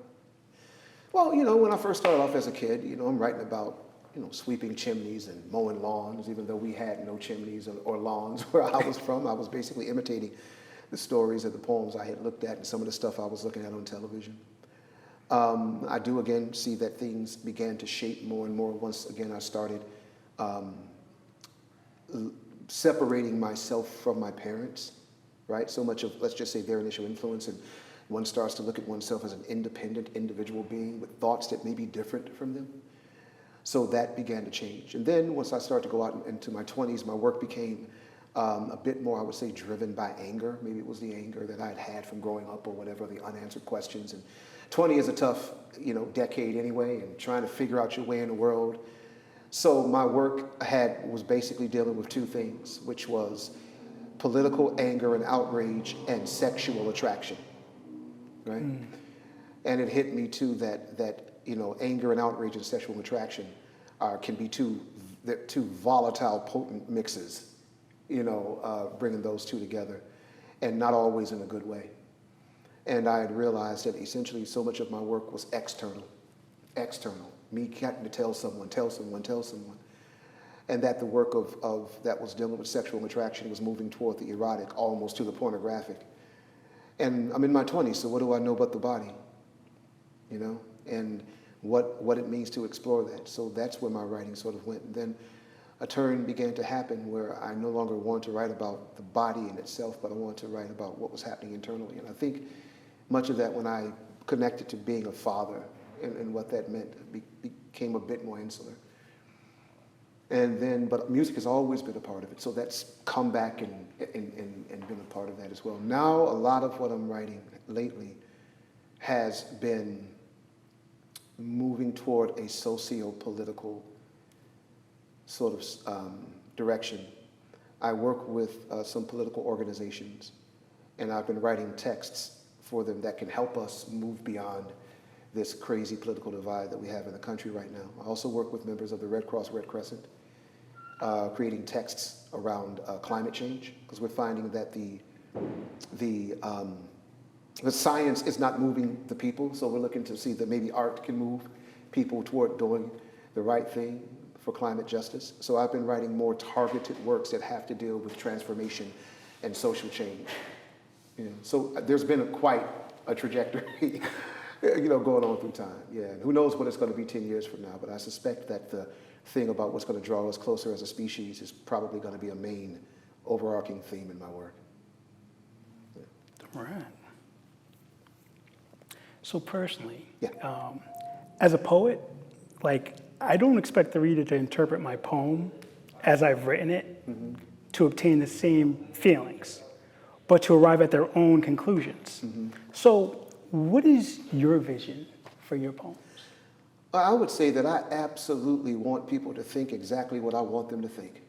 when I first started off as a kid, I'm writing about, sweeping chimneys and mowing lawns, even though we had no chimneys or lawns where I was from. I was basically imitating the stories and the poems I had looked at and some of the stuff I was looking at on television. I do again see that things began to shape more and more once again I started separating myself from my parents, right? So much of, let's just say, their initial influence, and one starts to look at oneself as an independent individual being with thoughts that may be different from them. So that began to change. And then once I started to go out into my 20s, my work became a bit more, I would say, driven by anger. Maybe it was the anger that I had from growing up or whatever, the unanswered questions. And 20 is a tough, decade anyway, and trying to figure out your way in the world. So my work was basically dealing with two things, which was political anger and outrage and sexual attraction, right? And it hit me too that anger and outrage and sexual attraction can be two volatile, potent mixes, bringing those two together, and not always in a good way. And I had realized that essentially so much of my work was external, me having to tell someone, and that the work of that was dealing with sexual attraction was moving toward the erotic, almost to the pornographic. And I'm in my 20s, so what do I know about the body? And what it means to explore that. So that's where my writing sort of went. And then a turn began to happen where I no longer wanted to write about the body in itself, but I wanted to write about what was happening internally. And I think much of that, when I connected to being a father and what that meant, became a bit more insular. And then, but music has always been a part of it, so that's come back and been a part of that as well. Now, a lot of what I'm writing lately has been moving toward a socio-political sort of direction. I work with some political organizations, and I've been writing texts for them that can help us move beyond this crazy political divide that we have in the country right now. I also work with members of the Red Cross, Red Crescent, creating texts around climate change, because we're finding that the science is not moving the people, so we're looking to see that maybe art can move people toward doing the right thing for climate justice. So I've been writing more targeted works that have to deal with transformation and social change. So there's been quite a trajectory going on through time. Yeah, and who knows what it's going to be 10 years from now, but I suspect that the thing about what's going to draw us closer as a species is probably going to be a main overarching theme in my work. All right. So personally, as a poet, I don't expect the reader to interpret my poem as I've written it to obtain the same feelings, but to arrive at their own conclusions. So what is your vision for your poems? I would say that I absolutely want people to think exactly what I want them to think.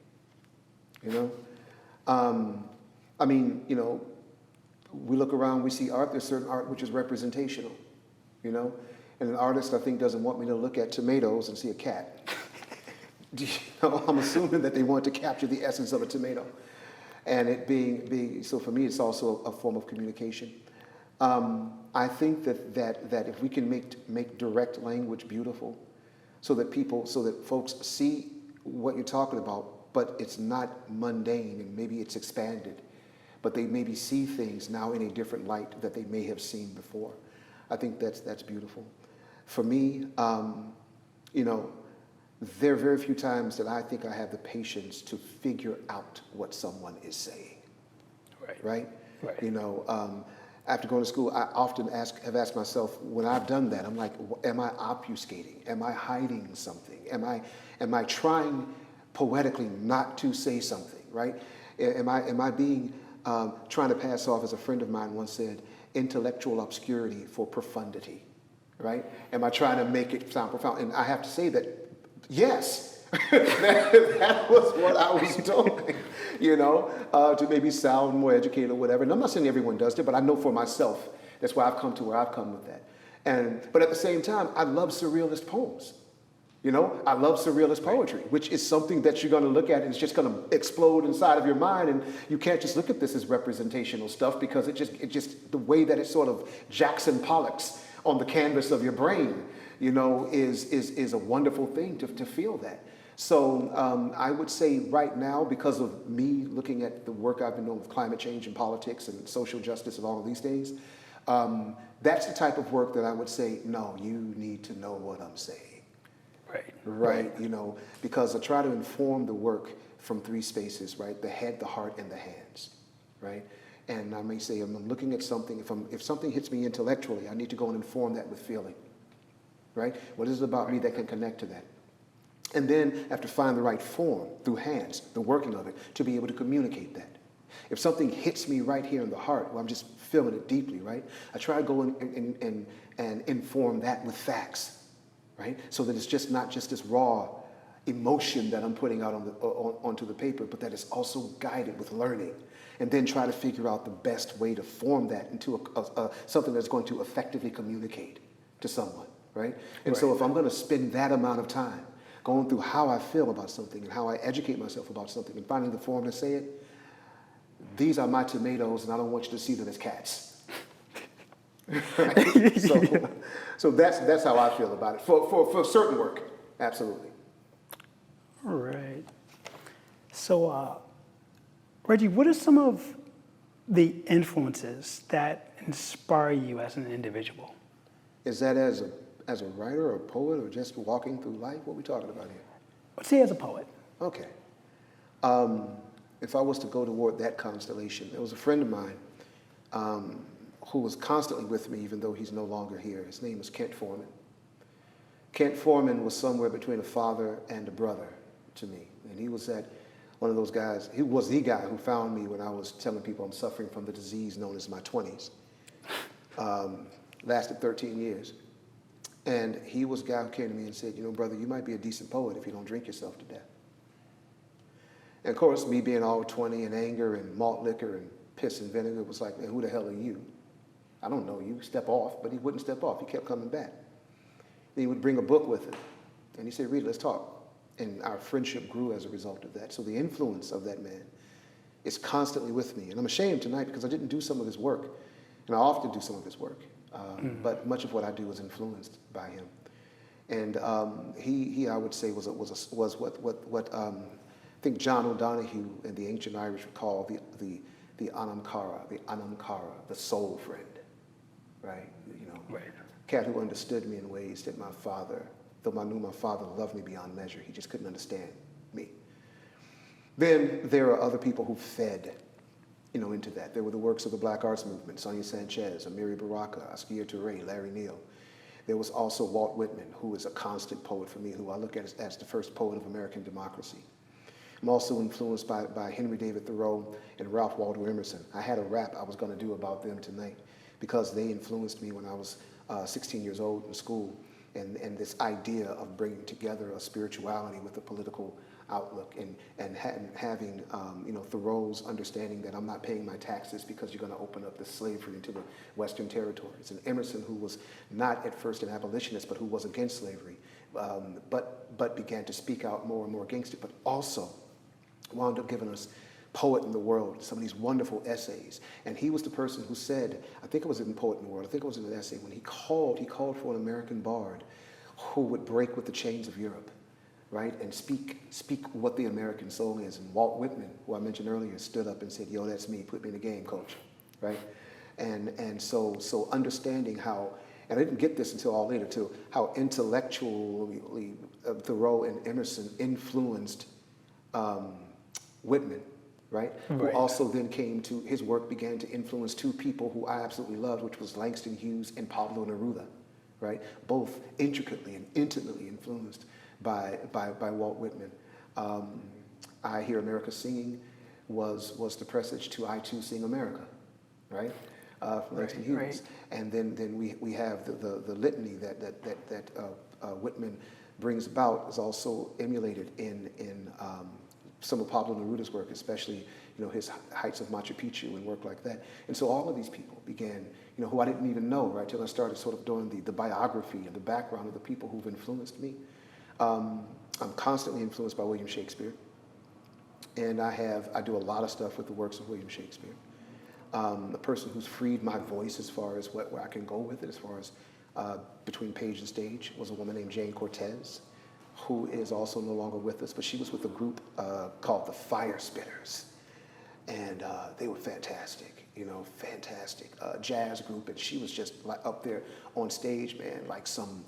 We look around, we see art, there's certain art which is representational, and an artist, I think, doesn't want me to look at tomatoes and see a cat. I'm assuming that they want to capture the essence of a tomato. And it being so for me, it's also a form of communication. I think that if we can make direct language beautiful, so that folks see what you're talking about, but it's not mundane and maybe it's expanded, but they maybe see things now in a different light that they may have seen before. I think that's beautiful. For me, there are very few times that I think I have the patience to figure out what someone is saying. Right? After going to school, I often have asked myself, when I've done that, I'm like, am I obfuscating? Am I hiding something? Am I trying poetically not to say something, right? Am I being, trying to pass off, as a friend of mine once said, intellectual obscurity for profundity, right? Am I trying to make it sound profound? And I have to say that, yes, that was what I was doing, to maybe sound more educated or whatever. And I'm not saying everyone does that, but I know for myself, that's why I've come to where I've come with that. But at the same time, I love surrealist poems. You know, I love surrealist poetry, which is something that you're going to look at and it's just going to explode inside of your mind. And you can't just look at this as representational stuff because it just the way that it sort of Jackson Pollocks on the canvas of your brain, you know, is a wonderful thing to feel that. So I would say right now, because of me looking at the work I've been doing with climate change and politics and social justice and all of these things, that's the type of work that I would say, no, you need to know what I'm saying. Right, you know, because I try to inform the work from three spaces, right? The head, the heart, and the hands, right? And I may say, I'm looking at something, if something hits me intellectually, I need to go and inform that with feeling, right? What is it about me that can connect to that? And then I have to find the right form through hands, the working of it, to be able to communicate that. If something hits me right here in the heart, well, I'm just feeling it deeply, right? I try to go and inform that with facts. Right? So that it's just not just this raw emotion that I'm putting out onto the paper, but that it's also guided with learning. And then try to figure out the best way to form that into something that's going to effectively communicate to someone, right? And so if I'm going to spend that amount of time going through how I feel about something and how I educate myself about something and finding the form to say it, these are my tomatoes and I don't want you to see them as cats. Right? So that's how I feel about it for certain work, absolutely. All right. So, Reggie, what are some of the influences that inspire you as an individual? Is that as a writer or a poet or just walking through life? What are we talking about here? Let's say as a poet. Okay. If I was to go toward that constellation, there was a friend of mine who was constantly with me, even though he's no longer here. His name was Kent Foreman. Kent Foreman was somewhere between a father and a brother to me. And he was one of those guys, he was the guy who found me when I was telling people I'm suffering from the disease known as my 20s. Lasted 13 years. And he was the guy who came to me and said, you know, brother, you might be a decent poet if you don't drink yourself to death. And of course, me being all 20 and anger and malt liquor and piss and vinegar was like, man, who the hell are you? I don't know you, step off, but he wouldn't step off. He kept coming back. Then he would bring a book with him. And he said, read it, let's talk. And our friendship grew as a result of that. So the influence of that man is constantly with me. And I'm ashamed tonight because I didn't do some of his work. And I often do some of his work. But much of what I do is influenced by him. And he I would say, was what I think John O'Donohue and the ancient Irish would call the Anamkara, the soul friend. Right, you know, cat who understood me in ways that my father, though I knew my father loved me beyond measure, he just couldn't understand me. Then there are other people who fed, you know, into that. There were the works of the Black Arts Movement, Sonia Sanchez, Amiri Baraka, Askia Touré, Larry Neal. There was also Walt Whitman, who is a constant poet for me, who I look at as the first poet of American democracy. I'm also influenced by Henry David Thoreau and Ralph Waldo Emerson. I had a rap I was going to do about them tonight, because they influenced me when I was 16 years old in school, and this idea of bringing together a spirituality with a political outlook, and having you know, Thoreau's understanding that I'm not paying my taxes because you're going to open up the slavery into the Western territories, and Emerson, who was not at first an abolitionist, but who was against slavery, but began to speak out more and more against it, but also wound up giving us Poet in the World, some of these wonderful essays. And he was the person who said, I think it was in Poet in the World, I think it was in an essay, when he called for an American bard who would break with the chains of Europe, right? And speak what the American soul is. And Walt Whitman, who I mentioned earlier, stood up and said, yo, that's me, put me in the game, coach, right? And so understanding how, and I didn't get this until all later too, how intellectually Thoreau and Emerson influenced Whitman, right? Who also then came to, his work began to influence two people who I absolutely loved, which was Langston Hughes and Pablo Neruda, right? Both intricately and intimately influenced by Walt Whitman. I Hear America Singing was the presage to I Too Sing America, right? From Langston Hughes. And then we have the litany that Whitman brings about is also emulated in some of Pablo Neruda's work, especially, you know, his Heights of Machu Picchu and work like that. And so all of these people began, you know, who I didn't even know, right, till I started sort of doing the biography and the background of the people who've influenced me. I'm constantly influenced by William Shakespeare, and I do a lot of stuff with the works of William Shakespeare. The person who's freed my voice as far as where I can go with it, as far as between page and stage, was a woman named Jane Cortez, who is also no longer with us, but she was with a group called the Fire Spitters, and they were fantastic, fantastic jazz group, and she was just like up there on stage, man, like some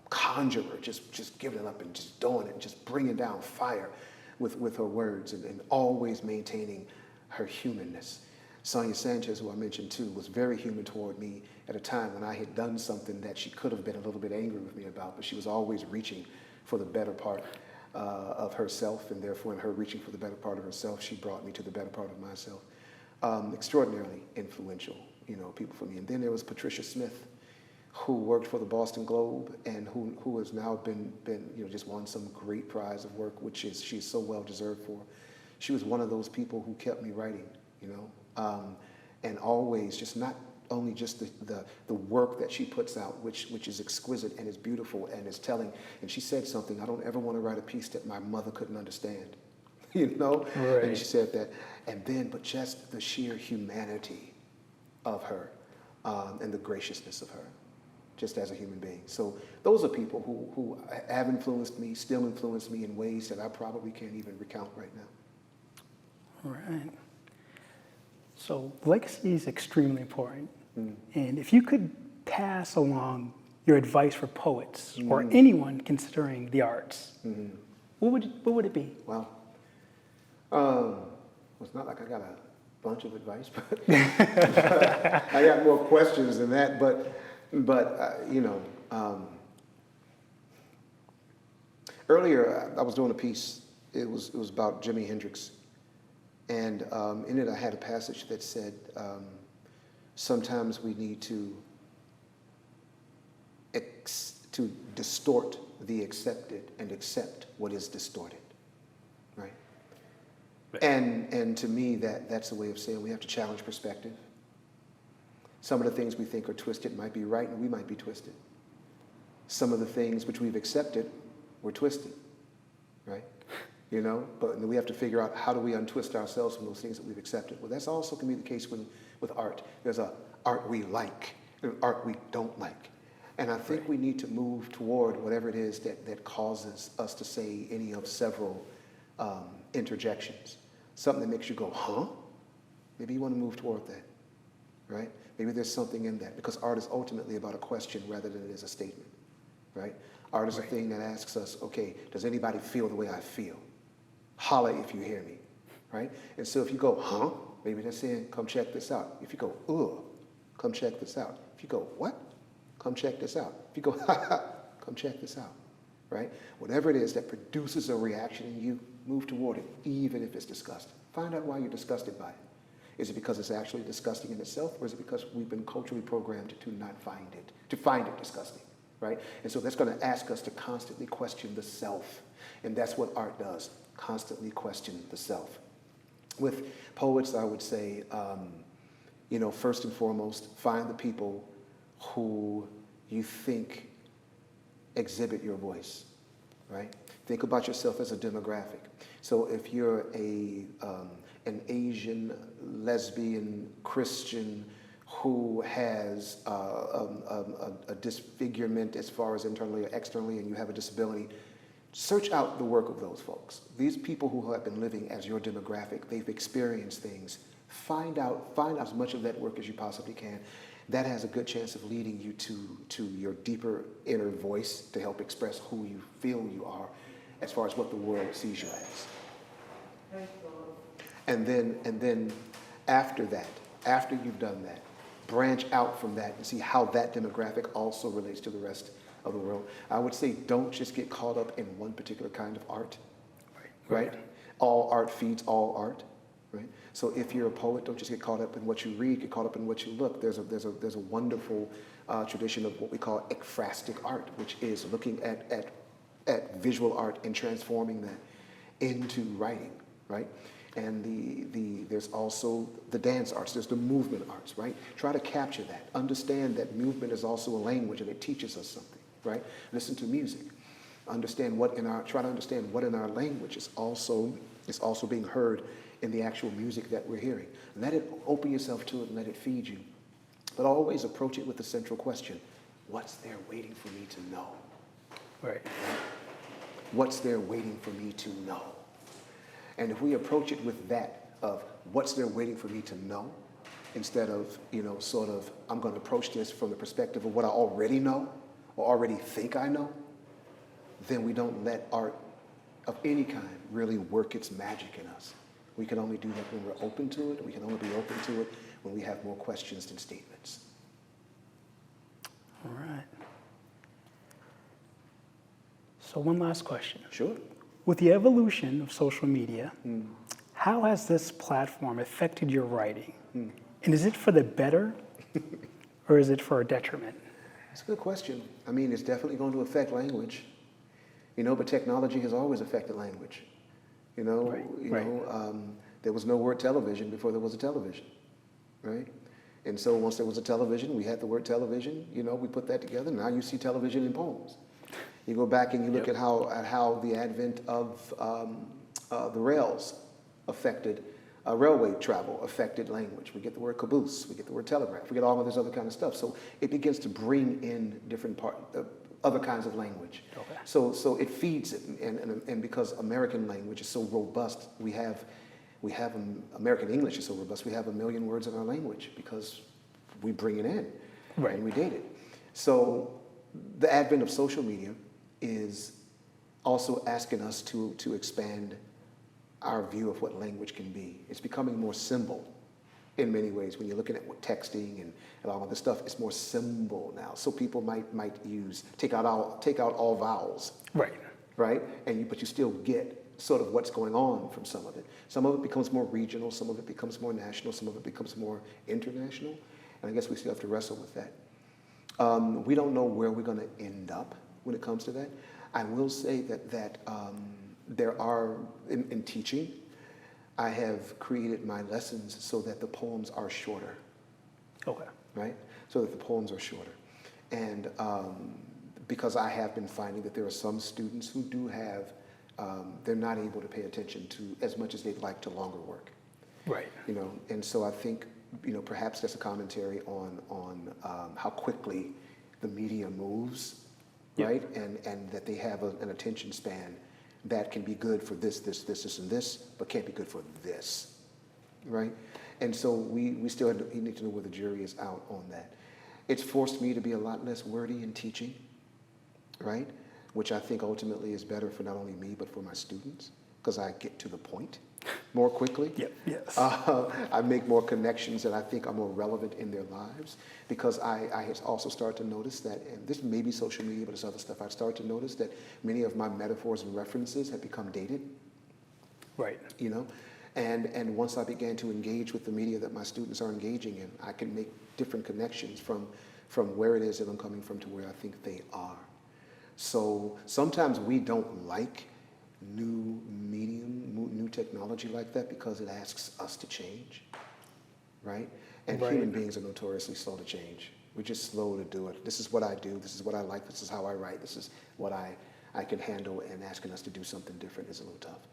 conjurer, just giving it up and just doing it, and just bringing down fire with her words, and always maintaining her humanness. Sonia Sanchez, who I mentioned too, was very human toward me at a time when I had done something that she could have been a little bit angry with me about, but she was always reaching for the better part of herself, and therefore in her reaching for the better part of herself, she brought me to the better part of myself. Extraordinarily influential, people for me. And then there was Patricia Smith, who worked for the Boston Globe and who has now been just won some great prize of work, which she's so well deserved for. She was one of those people who kept me writing, and always just not only just the work that she puts out, which is exquisite and is beautiful and is telling. And she said something, I don't ever want to write a piece that my mother couldn't understand, Right. And she said that. And then, but just the sheer humanity of her and the graciousness of her, just as a human being. So those are people who have influenced me, still influence me in ways that I probably can't even recount right now. Right. So legacy is extremely important. And if you could pass along your advice for poets or anyone considering the arts, what would it be? Well, it's not like I got a bunch of advice, but I got more questions than that. But earlier I was doing a piece. It was about Jimi Hendrix, and in it I had a passage that said, sometimes we need to distort the accepted and accept what is distorted, right? And to me, that's a way of saying we have to challenge perspective. Some of the things we think are twisted might be right, and we might be twisted. Some of the things which we've accepted were twisted, right? But we have to figure out how do we untwist ourselves from those things that we've accepted. Well, that's also can be the case with art. There's a art we like and art we don't like. And I think we need to move toward whatever it is that causes us to say any of several interjections. Something that makes you go, huh? Maybe you want to move toward that, right? Maybe there's something in that, because art is ultimately about a question rather than it is a statement, right? Art is a thing that asks us, okay, does anybody feel the way I feel? Holla if you hear me, right? And so if you go, huh? Maybe they're saying, come check this out. If you go, ugh, come check this out. If you go, what? Come check this out. If you go, ha ha, come check this out, right? Whatever it is that produces a reaction in you, move toward it, even if it's disgusting. Find out why you're disgusted by it. Is it because it's actually disgusting in itself, or is it because we've been culturally programmed to not find it, to find it disgusting, right? And so that's going to ask us to constantly question the self. And that's what art does, constantly question the self. With poets, I would say, first and foremost, find the people who you think exhibit your voice, right? Think about yourself as a demographic. So if you're an Asian, lesbian, Christian who has a disfigurement as far as internally or externally, and you have a disability, search out the work of those folks. These people who have been living as your demographic, they've experienced things. Find out as much of that work as you possibly can. That has a good chance of leading you to your deeper inner voice to help express who you feel you are as far as what the world sees you as. And then after that, after you've done that, branch out from that and see how that demographic also relates to the rest of the world. I would say don't just get caught up in one particular kind of art, right? All art feeds all art, right? So if you're a poet, don't just get caught up in what you read, get caught up in what you look. There's a wonderful tradition of what we call ekphrastic art, which is looking at visual art and transforming that into writing, right? And there's also the dance arts, there's the movement arts, right? Try to capture that. Understand that movement is also a language and it teaches us something, right? Listen to music. Understand try to understand what in our language is also being heard in the actual music that we're hearing. Let it, open yourself to it and let it feed you. But always approach it with the central question, what's there waiting for me to know? Right. What's there waiting for me to know? And if we approach it with that of what's there waiting for me to know, instead of, sort of, I'm going to approach this from the perspective of what I already know or already think I know, then we don't let art of any kind really work its magic in us. We can only do that when we're open to it. We can only be open to it when we have more questions than statements. All right. So one last question. Sure. With the evolution of social media, how has this platform affected your writing? And is it for the better or is it for a detriment? That's a good question. I mean, it's definitely going to affect language, but technology has always affected language. There was no word television before there was a television, right? And so once there was a television, we had the word television, we put that together. Now you see television in poems. You go back and you look at how the advent of the rails affected railway travel, affected language. We get the word caboose, we get the word telegraph, we get all of this other kind of stuff. So it begins to bring in different other kinds of language. Okay. So it feeds it, and because American language is so robust, we have American English is so robust, we have 1 million words in our language because we bring it in, right, and we date it. So the advent of social media is also asking us to expand our view of what language can be. It's becoming more symbol in many ways. When you're looking at what texting and all of this stuff, it's more symbol now. So people might take out all vowels. Right. Right? But you still get sort of what's going on from some of it. Some of it becomes more regional, some of it becomes more national, some of it becomes more international. And I guess we still have to wrestle with that. We don't know where we're going to end up when it comes to that. I will say that there are, in teaching, I have created my lessons so that the poems are shorter. Okay. Right? So that the poems are shorter. And because I have been finding that there are some students who do have, they're not able to pay attention to as much as they'd like to longer work. Right. And so I think, perhaps that's a commentary on how quickly the media moves, right? And that they have an attention span that can be good for this, and this, but can't be good for this, right? And so we still need to know where the jury is out on that. It's forced me to be a lot less wordy in teaching, right? Which I think ultimately is better for not only me, but for my students, because I get to the point more quickly. Yes. I make more connections that I think are more relevant in their lives, because I also start to notice that, and this may be social media, but it's other stuff, I start to notice that many of my metaphors and references have become dated. Right. And once I began to engage with the media that my students are engaging in, I can make different connections from where it is that I'm coming from to where I think they are. So sometimes we don't like new medium, new technology like that because it asks us to change, right? And human beings are notoriously slow to change. We're just slow to do it. This is what I do. This is what I like. This is how I write. This is what I can handle, and asking us to do something different is a little tough.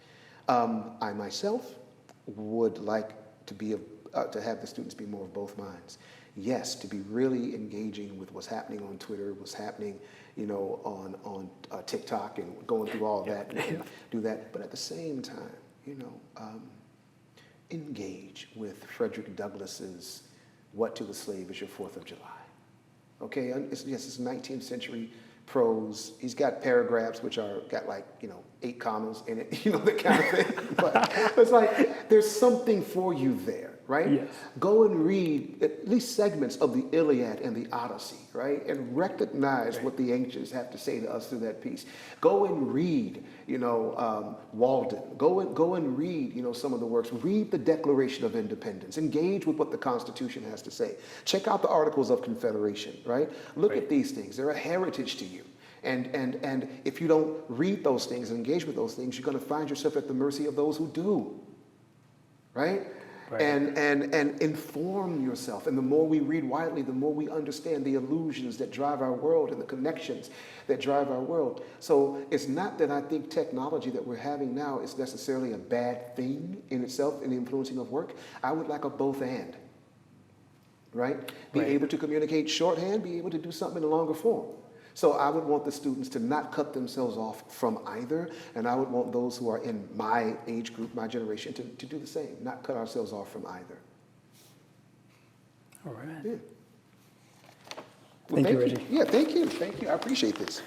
I myself would like to have the students be more of both minds. Yes, to be really engaging with what's happening on Twitter, what's happening, on TikTok, and going through all that and do that. But at the same time, engage with Frederick Douglass's "What to the Slave is Your 4th of July." Okay, it's 19th century prose. He's got paragraphs which got 8 commas in it, that kind of thing. But it's like there's something for you there, right? Yes. Go and read at least segments of the Iliad and the Odyssey, right? And recognize what the ancients have to say to us through that piece. Go and read, Walden. Go and read, some of the works. Read the Declaration of Independence. Engage with what the Constitution has to say. Check out the Articles of Confederation, right? Look at these things. They're a heritage to you. And if you don't read those things and engage with those things, you're going to find yourself at the mercy of those who do, right? Right. and inform yourself. And the more we read widely, the more we understand the illusions that drive our world and the connections that drive our world. So it's not that I think technology that we're having now is necessarily a bad thing in itself in the influencing of work. I would like a both and, right? Be able to communicate shorthand, be able to do something in a longer form. So I would want the students to not cut themselves off from either, and I would want those who are in my age group, my generation, to do the same, not cut ourselves off from either. All right. Yeah. Well, Thank you, Reggie. Yeah, thank you. Thank you. I appreciate this.